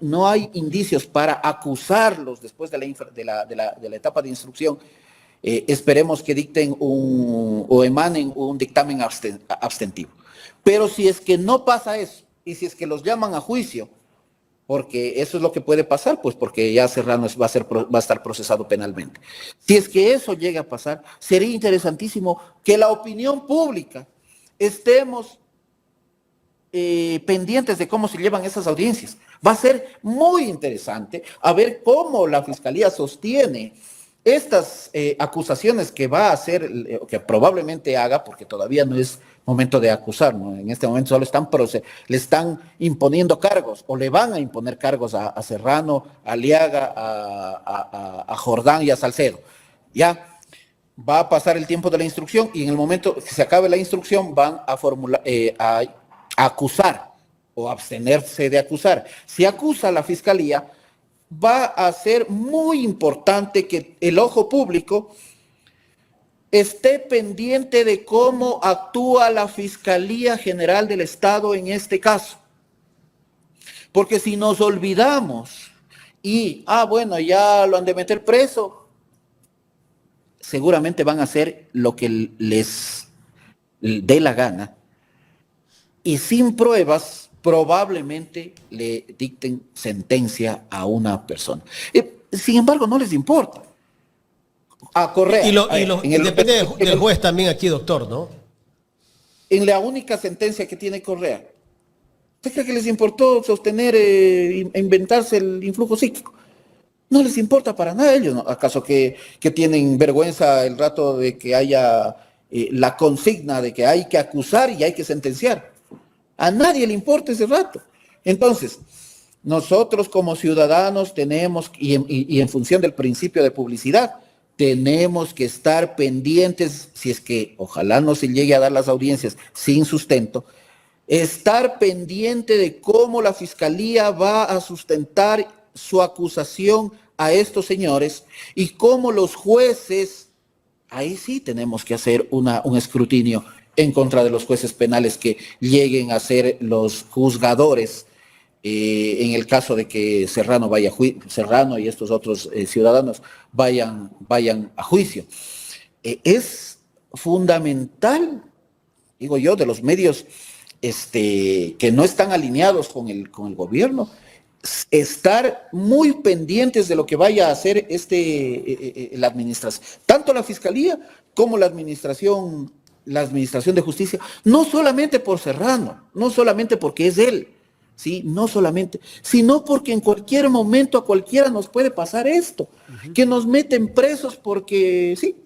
no hay indicios para acusarlos después de la etapa de instrucción. Esperemos que dicten o emanen un dictamen abstentivo. Pero si es que no pasa eso, y si es que los llaman a juicio, porque eso es lo que puede pasar, pues porque ya Serrano va a estar procesado penalmente. Si es que eso llega a pasar, sería interesantísimo que la opinión pública estemos pendientes de cómo se llevan esas audiencias. Va a ser muy interesante a ver cómo la Fiscalía sostiene estas acusaciones que va a hacer, que probablemente haga, porque todavía no es momento de acusar, ¿no? En este momento solo le están imponiendo cargos, o le van a imponer cargos a Serrano, a Aliaga, a Jordán y a Salcedo. Ya va a pasar el tiempo de la instrucción y en el momento que se acabe la instrucción van a acusar o abstenerse de acusar. Si acusa la Fiscalía, va a ser muy importante que el ojo público esté pendiente de cómo actúa la Fiscalía General del Estado en este caso. Porque si nos olvidamos y, bueno, ya lo han de meter preso, seguramente van a hacer lo que les dé la gana. Y sin pruebas, probablemente le dicten sentencia a una persona. Sin embargo, no les importa. A Correa. Depende del juez también aquí, doctor, ¿no? En la única sentencia que tiene Correa, ¿usted cree que les importó sostener e inventarse el influjo psíquico? No les importa para nada a ellos, ¿no? ¿Acaso que tienen vergüenza el rato de que haya la consigna de que hay que acusar y hay que sentenciar? A nadie le importa ese rato. Entonces, nosotros como ciudadanos tenemos, y en función del principio de publicidad, tenemos que estar pendientes, si es que ojalá no se llegue a dar las audiencias sin sustento, estar pendiente de cómo la Fiscalía va a sustentar su acusación a estos señores y cómo los jueces, ahí sí tenemos que hacer un escrutinio en contra de los jueces penales que lleguen a ser los juzgadores en el caso de que Serrano y estos otros ciudadanos vayan a juicio. Es fundamental, digo yo, de los medios que no están alineados con el gobierno, estar muy pendientes de lo que vaya a hacer la administración, tanto la Fiscalía como la administración de justicia, no solamente por Serrano, no solamente porque es él, ¿sí? No solamente, sino porque en cualquier momento a cualquiera nos puede pasar esto, que nos meten presos porque sí,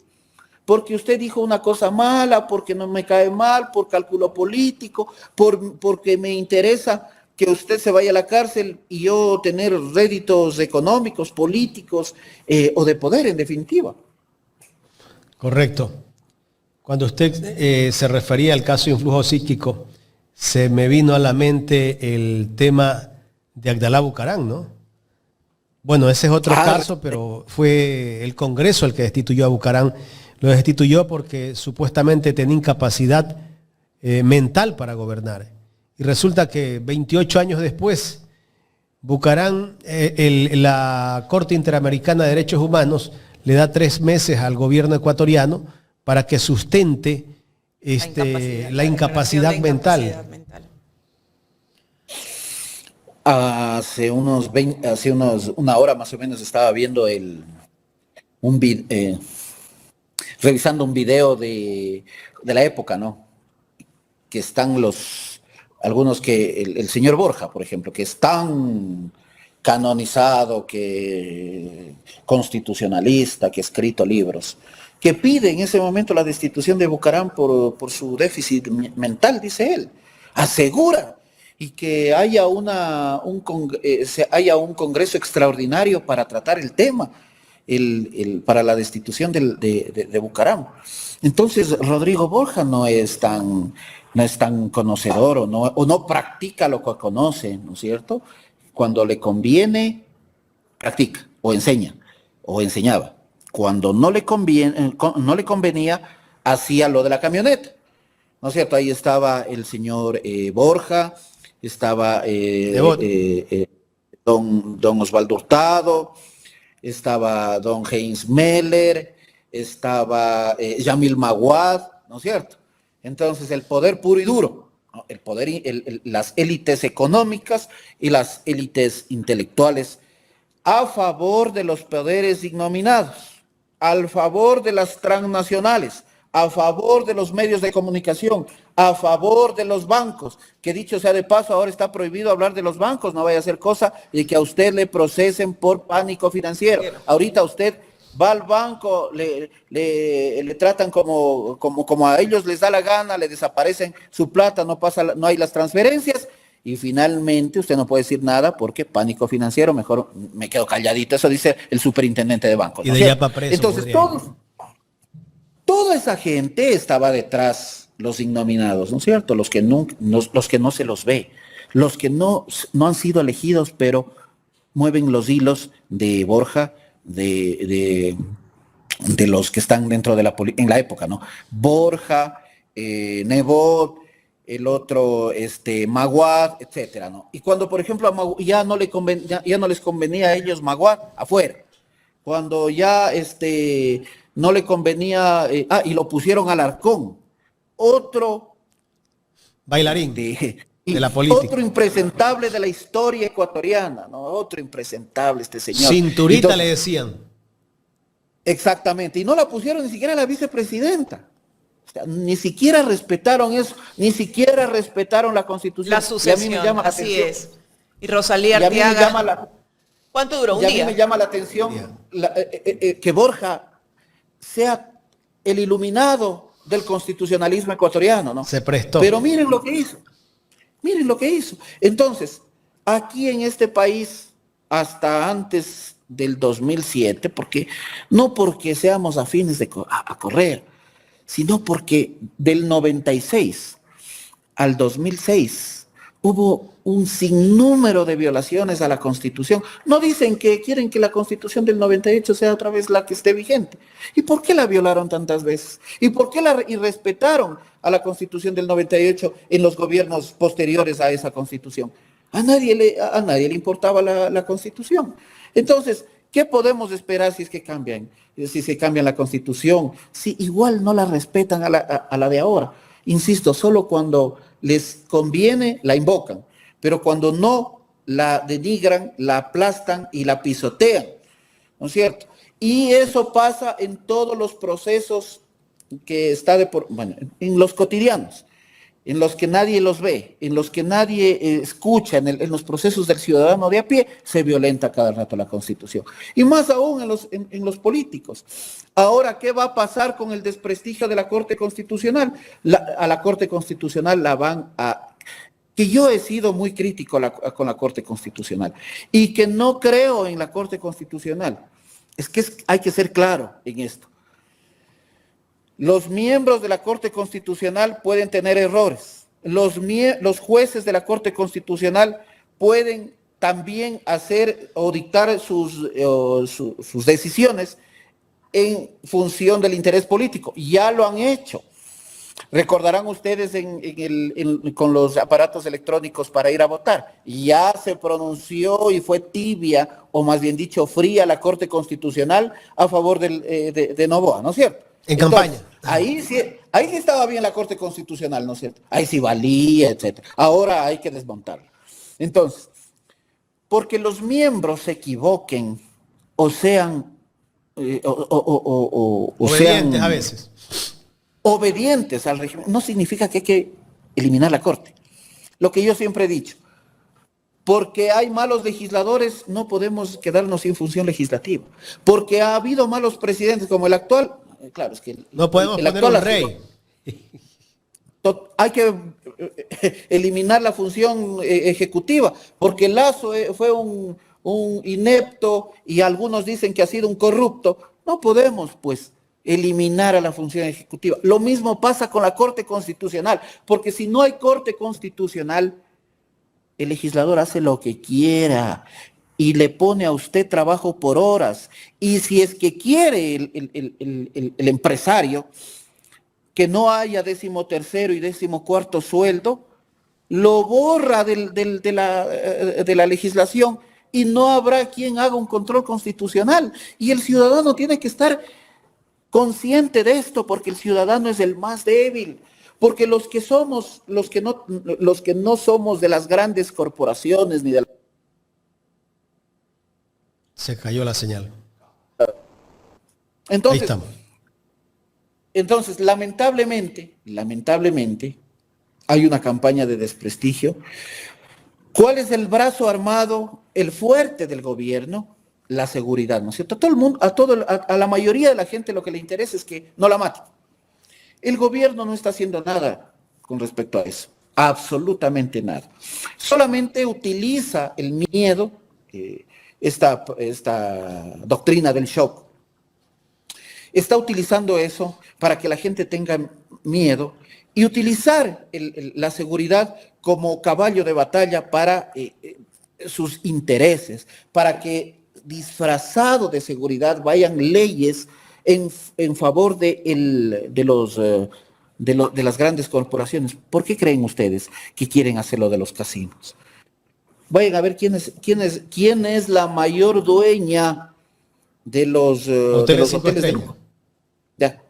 porque usted dijo una cosa mala, porque no me cae mal, por cálculo político, porque me interesa que usted se vaya a la cárcel y yo tener réditos económicos, políticos o de poder, en definitiva. Correcto. Cuando usted se refería al caso de influjo psíquico, se me vino a la mente el tema de Abdalá Bucaram, ¿no? Bueno, ese es otro caso, pero fue el Congreso el que destituyó a Bucaram. Lo destituyó porque supuestamente tenía incapacidad mental para gobernar. Y resulta que 28 años después, Bucaram, la Corte Interamericana de Derechos Humanos, le da 3 meses al gobierno ecuatoriano para que sustente la incapacidad mental. Hace una hora más o menos estaba viendo revisando un video de la época, ¿no? Que están algunos que el señor Borja, por ejemplo, que es tan canonizado, que constitucionalista, que ha escrito libros, que pide en ese momento la destitución de Bucaram por su déficit mental, dice él. Asegura y que haya, haya un congreso extraordinario para tratar el tema, para la destitución de Bucaram. Entonces, Rodrigo Borja no es tan conocedor o no practica lo que conoce, ¿no es cierto? Cuando le conviene, practica o enseña o enseñaba. Cuando no le convenía, hacía lo de la camioneta, ¿no es cierto? Ahí estaba el señor Borja, estaba don Osvaldo Hurtado, estaba don Heinz Meller, estaba Yamil Maguad, ¿no es cierto? Entonces el poder puro y duro, ¿no? El poder, las élites económicas y las élites intelectuales a favor de los poderes ignominados, al favor de las transnacionales, a favor de los medios de comunicación, a favor de los bancos, que dicho sea de paso, ahora está prohibido hablar de los bancos, no vaya a ser cosa de que a usted le procesen por pánico financiero. Ahorita usted va al banco, le tratan como a ellos les da la gana, le desaparecen su plata, no hay las transferencias, y finalmente usted no puede decir nada porque pánico financiero, mejor me quedo calladito. Eso dice el superintendente de bancos, ¿no? Y de allá para preso. Entonces toda esa gente estaba detrás, los ignominados, ¿no es cierto? Los que no se los ve, los que no han sido elegidos, pero mueven los hilos de Borja, de los que están dentro de en la época, ¿no? Borja, Nebot, el otro, Maguad, etcétera, ¿no? Y cuando, por ejemplo, ya no les convenía a ellos Maguad, afuera. Cuando ya no le convenía, y lo pusieron al Alarcón, otro bailarín de la política. Otro impresentable de la historia ecuatoriana, ¿no? Otro impresentable este señor. Cinturita. Entonces, le decían. Exactamente, y no la pusieron ni siquiera a la vicepresidenta. O sea, ni siquiera respetaron eso, ni siquiera respetaron la Constitución. La sucesión, y a mí me llama la atención. Es. Y Rosalía Arteaga, ¿cuánto duró? ¿Un día? A mí me llama la atención que Borja sea el iluminado del constitucionalismo ecuatoriano, ¿no? Se prestó. Pero miren lo que hizo. Miren lo que hizo. Entonces, aquí en este país, hasta antes del 2007, no porque seamos afines a Correa, sino porque del 96 al 2006 hubo un sinnúmero de violaciones a la Constitución. No dicen que quieren que la Constitución del 98 sea otra vez la que esté vigente. ¿Y por qué la violaron tantas veces? ¿Y por qué la irrespetaron a la Constitución del 98 en los gobiernos posteriores a esa Constitución? A nadie le importaba la Constitución. Entonces, ¿qué podemos esperar si es que cambian? Si se cambia la Constitución, si igual no la respetan a la de ahora. Insisto, solo cuando les conviene la invocan, pero cuando no, la denigran, la aplastan y la pisotean, ¿no es cierto? Y eso pasa en todos los procesos que en los cotidianos, en los que nadie los ve, en los que nadie escucha, en los procesos del ciudadano de a pie, se violenta cada rato la Constitución. Y más aún en los políticos. Ahora, ¿qué va a pasar con el desprestigio de la Corte Constitucional? A la Corte Constitucional la van a... Que yo he sido muy crítico con la Corte Constitucional y que no creo en la Corte Constitucional. Hay que ser claro en esto. Los miembros de la Corte Constitucional pueden tener errores. Los jueces de la Corte Constitucional pueden también hacer o dictar sus decisiones en función del interés político. Ya lo han hecho. Recordarán ustedes con los aparatos electrónicos para ir a votar. Ya se pronunció y fue tibia, o más bien dicho, fría la Corte Constitucional a favor de Noboa, ¿no es cierto? En campaña. Ahí sí estaba bien la Corte Constitucional, ¿no es cierto? Ahí sí valía, etc. Ahora hay que desmontarla. Entonces, porque los miembros se equivoquen o sean obedientes a veces. Obedientes al régimen, no significa que hay que eliminar la Corte. lo que yo siempre he dicho. Porque hay malos legisladores, no podemos quedarnos sin función legislativa. Porque ha habido malos presidentes como el actual, claro, es que no podemos el poner actual un rey. hay que eliminar la función ejecutiva, porque Lazo fue un inepto y algunos dicen que ha sido un corrupto. No podemos, pues, eliminar a la función ejecutiva. Lo mismo pasa con la Corte Constitucional, porque si no hay Corte Constitucional, el legislador hace lo que quiera y le pone a usted trabajo por horas. Y si es que quiere el empresario que no haya 13º y 14º sueldo, lo borra de la legislación y no habrá quien haga un control constitucional. Y el ciudadano tiene que estar consciente de esto, porque el ciudadano es el más débil. Porque los que no somos de las grandes corporaciones ni de la... Se cayó la señal. Entonces, ahí estamos. Entonces, lamentablemente, hay una campaña de desprestigio. ¿Cuál es el brazo armado, el fuerte del gobierno? La seguridad, ¿no es cierto? A todo el mundo, a la mayoría de la gente lo que le interesa es que no la maten. El gobierno no está haciendo nada con respecto a eso, absolutamente nada. Solamente utiliza el miedo, esta doctrina del shock. Está utilizando eso para que la gente tenga miedo y utilizar la seguridad como caballo de batalla para sus intereses, para que disfrazado de seguridad vayan leyes en favor de las grandes corporaciones. ¿Por qué creen ustedes que quieren hacerlo de los casinos? Vayan a ver quién es la mayor dueña de los hoteles de lujo. Ya.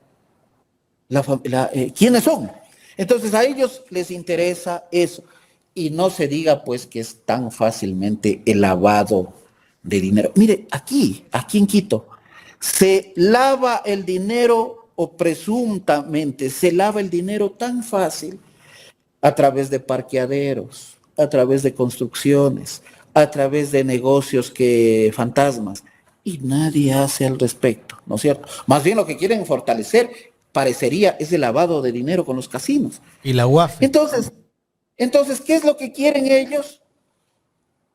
¿Quiénes son? Entonces a ellos les interesa eso. Y no se diga pues que es tan fácilmente el lavado de dinero. Mire, aquí en Quito, se lava el dinero, o presuntamente se lava el dinero tan fácil a través de parqueaderos, a través de construcciones, a través de negocios fantasmas, y nadie hace al respecto, ¿no es cierto? Más bien lo que quieren fortalecer, parecería, es el lavado de dinero con los casinos. Y la UAF. Entonces, ¿qué es lo que quieren ellos?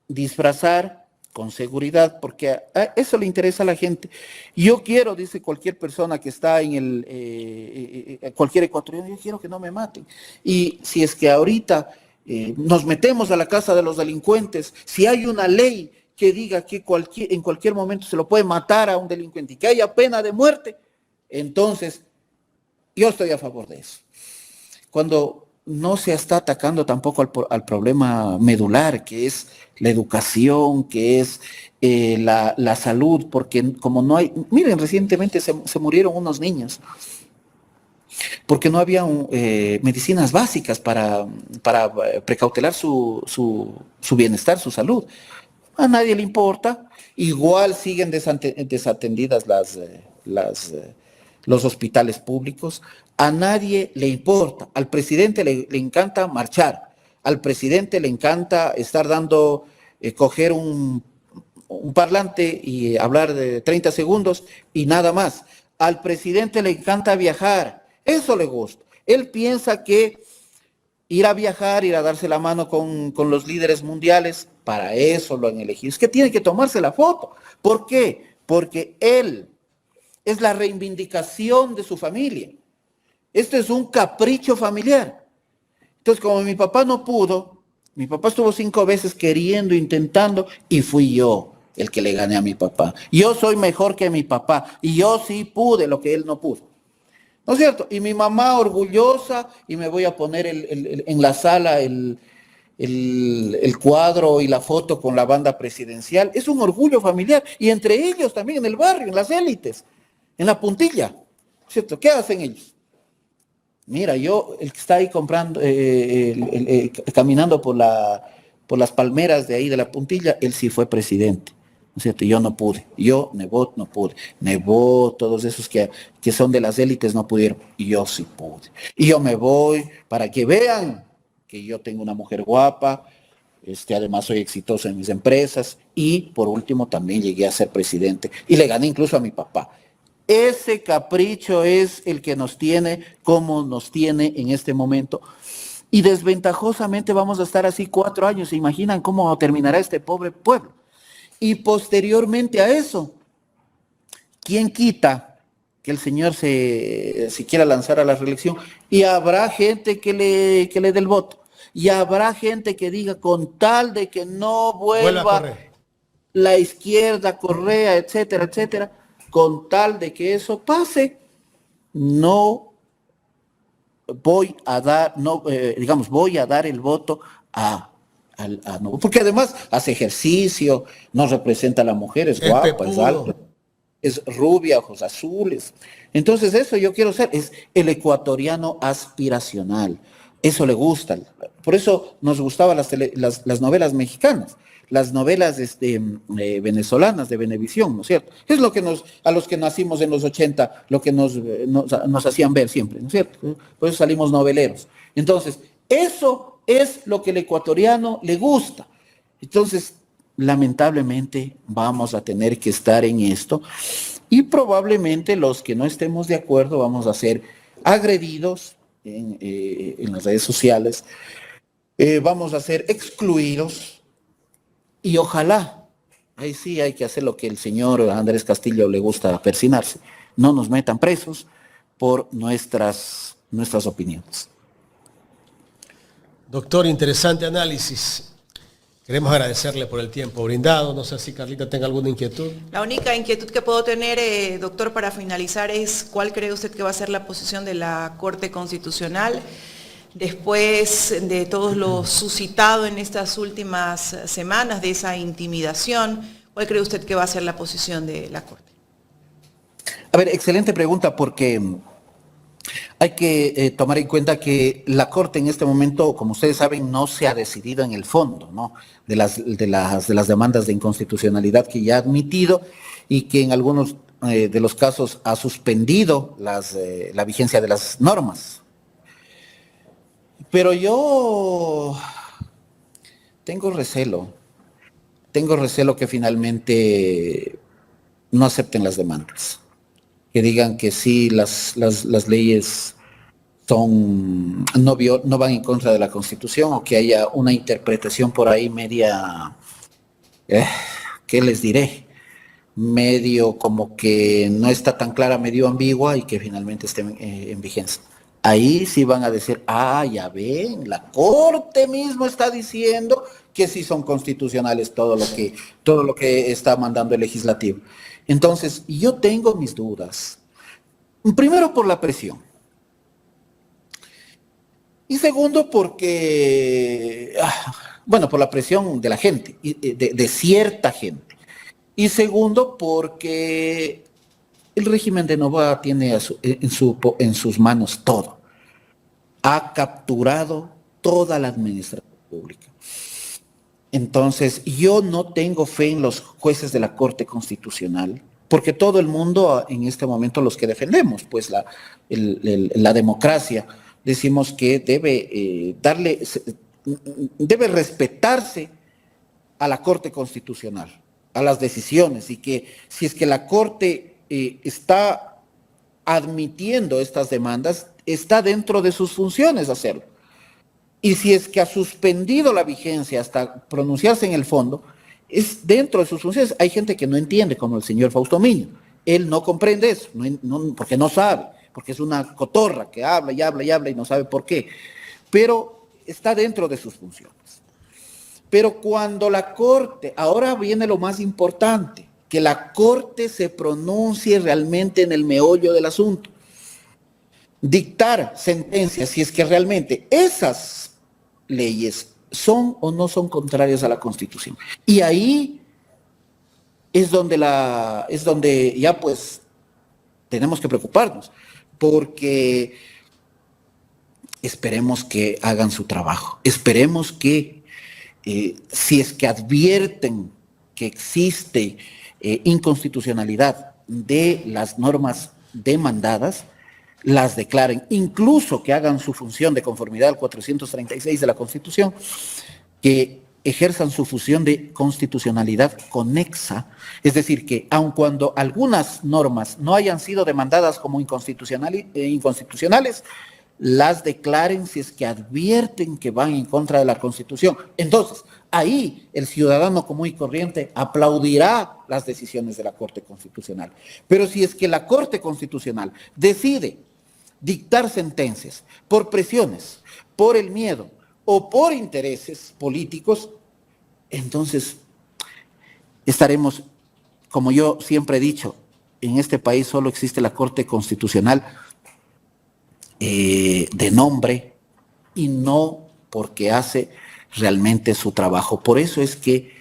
Disfrazar con seguridad, porque a eso le interesa a la gente. Yo quiero, dice cualquier persona que está en cualquier ecuatoriano, yo quiero que no me maten. Y si es que ahorita nos metemos a la casa de los delincuentes, si hay una ley que diga que en cualquier momento se lo puede matar a un delincuente y que haya pena de muerte, entonces yo estoy a favor de eso. Cuando no se está atacando tampoco al problema medular, que es la educación, que es la salud, porque como no hay... Miren, recientemente se murieron unos niños, porque no había medicinas básicas para precautelar su bienestar, su salud. A nadie le importa, igual siguen desatendidas los hospitales públicos, a nadie le importa. Al presidente le encanta marchar, al presidente le encanta estar coger un parlante y hablar de 30 segundos y nada más. Al presidente le encanta viajar, eso le gusta. Él piensa que ir a viajar, ir a darse la mano con los líderes mundiales, para eso lo han elegido. Es que tiene que tomarse la foto. ¿Por qué? Porque él es la reivindicación de su familia. Esto es un capricho familiar. Entonces, como mi papá no pudo, mi papá estuvo 5 veces queriendo, intentando, y fui yo el que le gané a mi papá. Yo soy mejor que mi papá, y yo sí pude lo que él no pudo. ¿No es cierto? Y mi mamá orgullosa, y me voy a poner en la sala el cuadro y la foto con la banda presidencial. Es un orgullo familiar, y entre ellos también en el barrio, en las élites, en la puntilla, ¿cierto? ¿Qué hacen ellos? Mira, el que está ahí comprando, caminando por las palmeras de ahí de la puntilla, él sí fue presidente, ¿no es cierto? Yo no pude, Nebot no pude, Nebot, todos esos que son de las élites no pudieron, y yo sí pude. Y yo me voy para que vean que yo tengo una mujer guapa, además soy exitoso en mis empresas y por último también llegué a ser presidente y le gané incluso a mi papá. Ese capricho es el que nos tiene como nos tiene en este momento y desventajosamente vamos a estar así 4 años. ¿Se imaginan cómo terminará este pobre pueblo? Y posteriormente a eso, ¿quién quita que el señor se quiera lanzar a la reelección? Y habrá gente que le dé el voto. Y habrá gente que diga, con tal de que no vuelva la izquierda, Correa, etcétera, etcétera, con tal de que eso pase, no voy a dar, voy a dar el voto a no, porque además hace ejercicio, no representa a la mujer, es guapa, es alta, es rubia, ojos azules. Entonces eso yo quiero ser, es el ecuatoriano aspiracional. Eso le gusta. Por eso nos gustaban las novelas mexicanas, las novelas venezolanas de Venevisión, ¿no es cierto? Es lo que a los que nacimos en los 80, lo que nos hacían ver siempre, ¿no es cierto? Por eso salimos noveleros. Entonces, eso es lo que el ecuatoriano le gusta. Entonces, lamentablemente vamos a tener que estar en esto y probablemente los que no estemos de acuerdo vamos a ser agredidos en las redes sociales, vamos a ser excluidos y ojalá, ahí sí hay que hacer lo que el señor Andrés Castillo le gusta persinarse, no nos metan presos por nuestras opiniones. Doctor, interesante análisis. Queremos agradecerle por el tiempo brindado. No sé si Carlita tenga alguna inquietud. La única inquietud que puedo tener, doctor, para finalizar es ¿cuál cree usted que va a ser la posición de la Corte Constitucional después de todo lo suscitado en estas últimas semanas, de esa intimidación? ¿Cuál cree usted que va a ser la posición de la Corte? A ver, excelente pregunta, porque hay que tomar en cuenta que la Corte en este momento, como ustedes saben, no se ha decidido en el fondo, ¿no? de las demandas de inconstitucionalidad que ya ha admitido y que en algunos de los casos ha suspendido la vigencia de las normas. Pero yo tengo recelo que finalmente no acepten las demandas, que digan que sí, las leyes no van en contra de la Constitución, o que haya una interpretación por ahí media, ¿qué les diré? Medio como que no está tan clara, medio ambigua y que finalmente esté en vigencia. Ahí sí van a decir, ya ven, la Corte mismo está diciendo que sí son constitucionales todo lo que está mandando el legislativo. Entonces, yo tengo mis dudas. Primero por la presión. Y segundo porque, por la presión de la gente, de cierta gente. Y segundo porque el régimen de Noboa tiene en sus manos todo. Ha capturado toda la administración pública. Entonces, yo no tengo fe en los jueces de la Corte Constitucional, porque todo el mundo, en este momento, los que defendemos, pues la democracia, decimos que debe respetarse a la Corte Constitucional, a las decisiones, y que si es que la Corte está admitiendo estas demandas, está dentro de sus funciones hacerlo. Y si es que ha suspendido la vigencia hasta pronunciarse en el fondo, es dentro de sus funciones. Hay gente que no entiende, como el señor Fausto Miño. Él no comprende eso, porque no sabe, porque es una cotorra que habla y habla y habla y no sabe por qué. Pero está dentro de sus funciones. Pero cuando la Corte, ahora viene lo más importante, que la Corte se pronuncie realmente en el meollo del asunto. Dictar sentencias si es que realmente esas leyes son o no son contrarias a la Constitución. Y ahí es donde ya pues tenemos que preocuparnos, porque esperemos que hagan su trabajo, esperemos que si es que advierten que existe inconstitucionalidad de las normas demandadas, las declaren, incluso que hagan su función de conformidad al 436 de la Constitución, que ejerzan su función de constitucionalidad conexa, es decir, que aun cuando algunas normas no hayan sido demandadas como inconstitucionales, las declaren si es que advierten que van en contra de la Constitución. Entonces, ahí el ciudadano común y corriente aplaudirá las decisiones de la Corte Constitucional. Pero si es que la Corte Constitucional decide dictar sentencias por presiones, por el miedo o por intereses políticos, entonces estaremos, como yo siempre he dicho, en este país solo existe la Corte Constitucional de nombre y no porque hace realmente su trabajo. Por eso es que,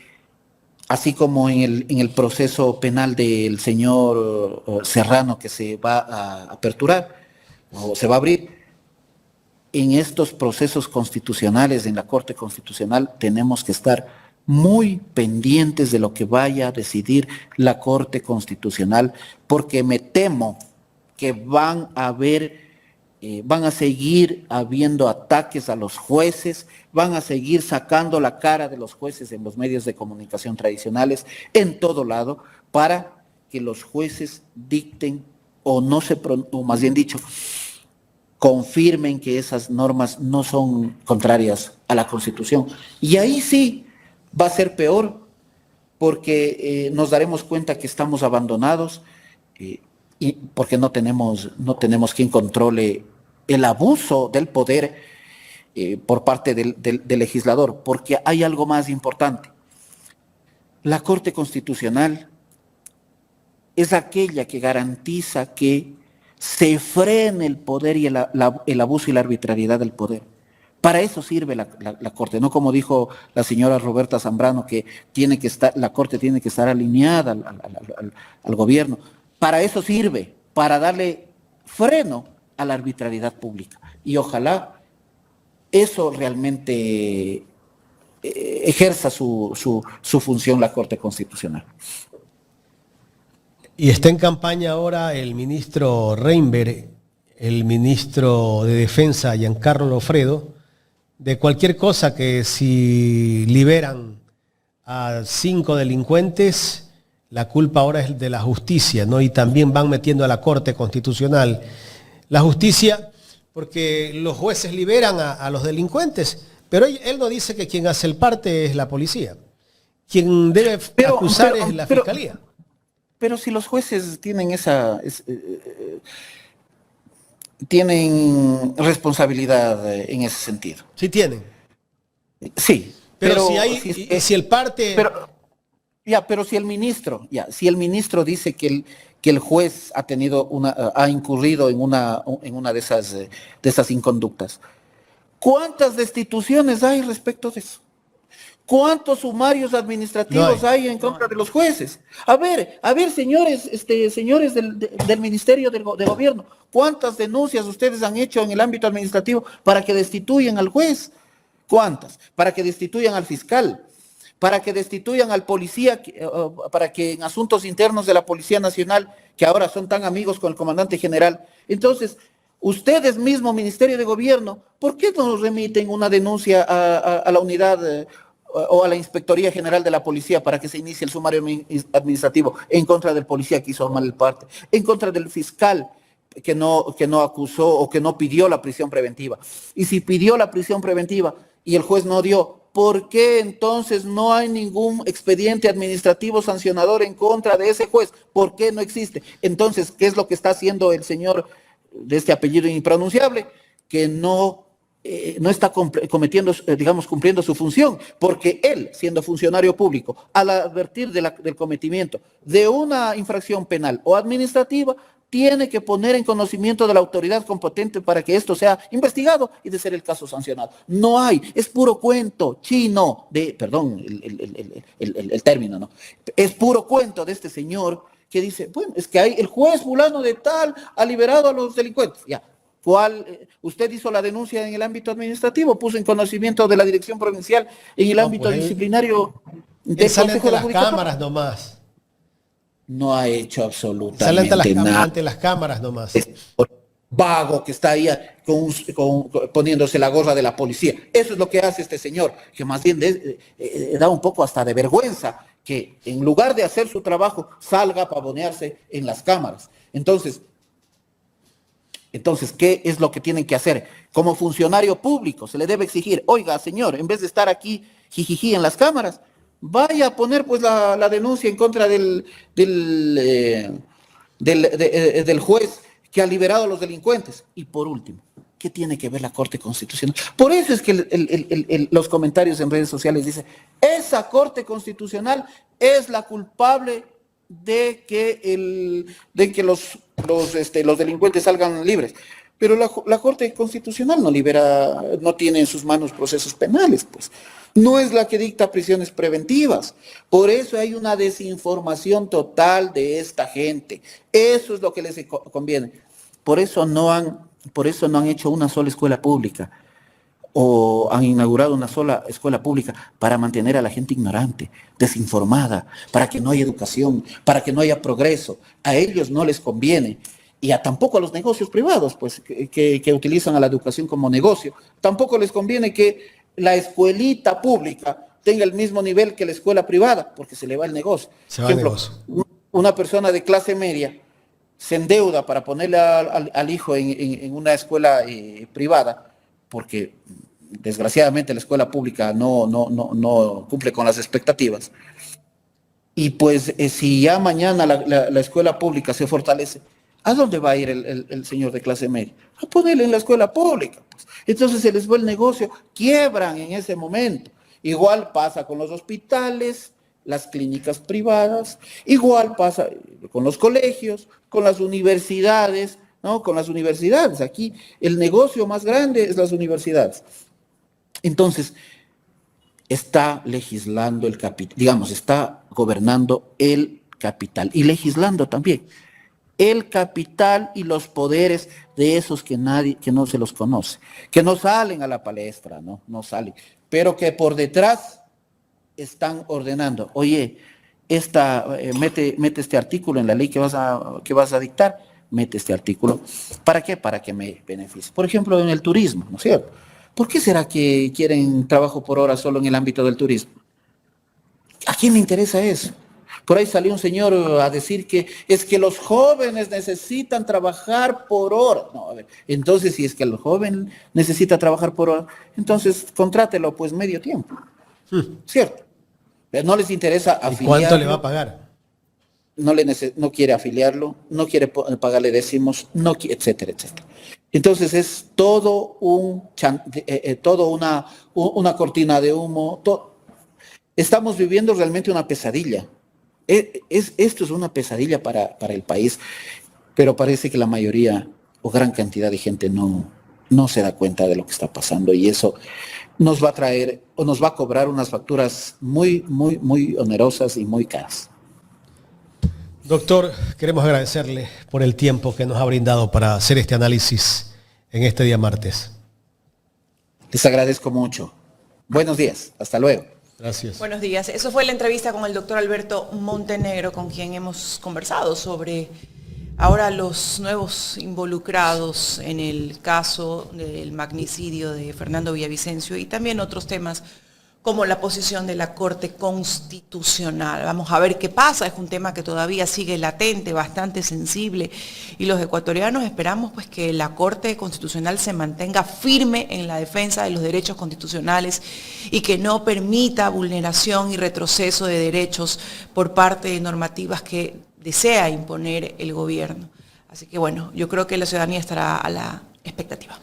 así como en el proceso penal del señor Serrano que se va a aperturar o se va a abrir, en estos procesos constitucionales, en la Corte Constitucional, tenemos que estar muy pendientes de lo que vaya a decidir la Corte Constitucional, porque me temo que van a seguir habiendo ataques a los jueces, van a seguir sacando la cara de los jueces en los medios de comunicación tradicionales, en todo lado, para que los jueces dicten o más bien dicho, confirmen que esas normas no son contrarias a la Constitución. Y ahí sí va a ser peor, porque nos daremos cuenta que estamos abandonados y porque no tenemos quien controle el abuso del poder por parte del legislador, porque hay algo más importante. La Corte Constitucional es aquella que garantiza que se frene el poder y el abuso y la arbitrariedad del poder. Para eso sirve la Corte, no como dijo la señora Roberta Zambrano, que la Corte tiene que estar alineada al gobierno. Para eso sirve, para darle freno a la arbitrariedad pública. Y ojalá eso realmente ejerza su función la Corte Constitucional. Y está en campaña ahora el ministro Reinberg, el ministro de Defensa Giancarlo Lofredo, de cualquier cosa, que si liberan a 5 delincuentes, la culpa ahora es de la justicia, ¿no? Y también van metiendo a la Corte Constitucional. La justicia, porque los jueces liberan a los delincuentes, pero él no dice que quien hace el parte es la policía. Quien debe acusar es la fiscalía. Pero si los jueces tienen tienen responsabilidad en ese sentido. Sí tienen. Sí. Pero si el parte... Pero si el ministro dice que el juez ha incurrido en una de esas inconductas, ¿cuántas destituciones hay respecto de eso? ¿Cuántos sumarios administrativos hay en contra de los jueces? A ver, señores del Ministerio de Gobierno, ¿cuántas denuncias ustedes han hecho en el ámbito administrativo para que destituyan al juez? ¿Cuántas? Para que destituyan al fiscal, para que destituyan al policía, para que en asuntos internos de la Policía Nacional, que ahora son tan amigos con el comandante general. Entonces, ustedes mismos, Ministerio de Gobierno, ¿por qué no remiten una denuncia a la unidad o a la Inspectoría General de la Policía para que se inicie el sumario administrativo en contra del policía que hizo mal el parte, en contra del fiscal que no acusó o que no pidió la prisión preventiva? Y si pidió la prisión preventiva y el juez no dio, ¿por qué entonces no hay ningún expediente administrativo sancionador en contra de ese juez? ¿Por qué no existe? Entonces, ¿qué es lo que está haciendo el señor de este apellido impronunciable? Que no está cumpliendo su función, porque él, siendo funcionario público, al advertir del cometimiento de una infracción penal o administrativa, tiene que poner en conocimiento de la autoridad competente para que esto sea investigado y de ser el caso sancionado. No hay, es puro cuento chino, perdón el término, ¿no? Es puro cuento de este señor que dice, bueno, es que el juez fulano de tal ha liberado a los delincuentes, ya. Usted hizo la denuncia en el ámbito administrativo, puso en conocimiento de la dirección provincial en el ámbito disciplinario del Consejo de la Judicatura. Las cámaras nomás. No ha hecho absolutamente nada. Ante las cámaras nomás. vago que está ahí poniéndose la gorra de la policía. Eso es lo que hace este señor, que más bien da un poco hasta de vergüenza que en lugar de hacer su trabajo salga a pavonearse en las cámaras. Entonces, ¿qué es lo que tienen que hacer? Como funcionario público se le debe exigir, oiga, señor, en vez de estar aquí jijiji en las cámaras, vaya a poner pues la denuncia en contra del juez que ha liberado a los delincuentes. Y por último, ¿qué tiene que ver la Corte Constitucional? Por eso es que los comentarios en redes sociales dicen, esa Corte Constitucional es la culpable de que los delincuentes salgan libres. Pero la Corte Constitucional no tiene en sus manos procesos penales, pues. No es la que dicta prisiones preventivas. Por eso hay una desinformación total de esta gente. Eso es lo que les conviene. Por eso no han hecho una sola escuela pública o han inaugurado una sola escuela pública para mantener a la gente ignorante, desinformada, para que no haya educación, para que no haya progreso. A ellos no les conviene. Y tampoco a los negocios privados, pues, que utilizan a la educación como negocio. Tampoco les conviene que la escuelita pública tenga el mismo nivel que la escuela privada, porque se le va el negocio. Por ejemplo, una persona de clase media se endeuda para ponerle al hijo en una escuela privada, porque desgraciadamente la escuela pública no cumple con las expectativas. Y pues si ya mañana la escuela pública se fortalece, ¿a dónde va a ir el señor de clase media? A ponerle en la escuela pública. Pues. Entonces se les va el negocio, quiebran en ese momento. Igual pasa con los hospitales, las clínicas privadas, igual pasa con los colegios, con las universidades, ¿no? Con las universidades. Aquí el negocio más grande es las universidades. Entonces, está legislando el capital, digamos, está gobernando el capital y legislando también el capital y los poderes de esos que no se los conoce, que no salen a la palestra, no salen, pero que por detrás están ordenando, oye, mete este artículo en la ley que vas a dictar, mete este artículo, ¿para qué? Para que me beneficie. Por ejemplo, en el turismo, ¿no es cierto? ¿Por qué será que quieren trabajo por hora solo en el ámbito del turismo? ¿A quién le interesa eso? Por ahí salió un señor a decir que es que los jóvenes necesitan trabajar por hora. No, a ver, entonces si es que el joven necesita trabajar por hora, entonces contrátelo pues medio tiempo. ¿Cierto? Pero no les interesa afiliarlo. ¿Cuánto le va a pagar? No quiere afiliarlo, no quiere pagarle décimos, etcétera, etcétera. Entonces es todo una cortina de humo. Estamos viviendo realmente una pesadilla. Esto es una pesadilla para el país, pero parece que la mayoría o gran cantidad de gente no se da cuenta de lo que está pasando y eso nos va a traer o nos va a cobrar unas facturas muy, muy, muy onerosas y muy caras. Doctor, queremos agradecerle por el tiempo que nos ha brindado para hacer este análisis en este día martes. Les agradezco mucho. Buenos días. Hasta luego. Gracias. Buenos días. Eso fue la entrevista con el doctor Alberto Montenegro, con quien hemos conversado sobre ahora los nuevos involucrados en el caso del magnicidio de Fernando Villavicencio y también otros temas como la posición de la Corte Constitucional. Vamos a ver qué pasa, es un tema que todavía sigue latente, bastante sensible, y los ecuatorianos esperamos pues que la Corte Constitucional se mantenga firme en la defensa de los derechos constitucionales y que no permita vulneración y retroceso de derechos por parte de normativas que desea imponer el gobierno. Así que bueno, yo creo que la ciudadanía estará a la expectativa.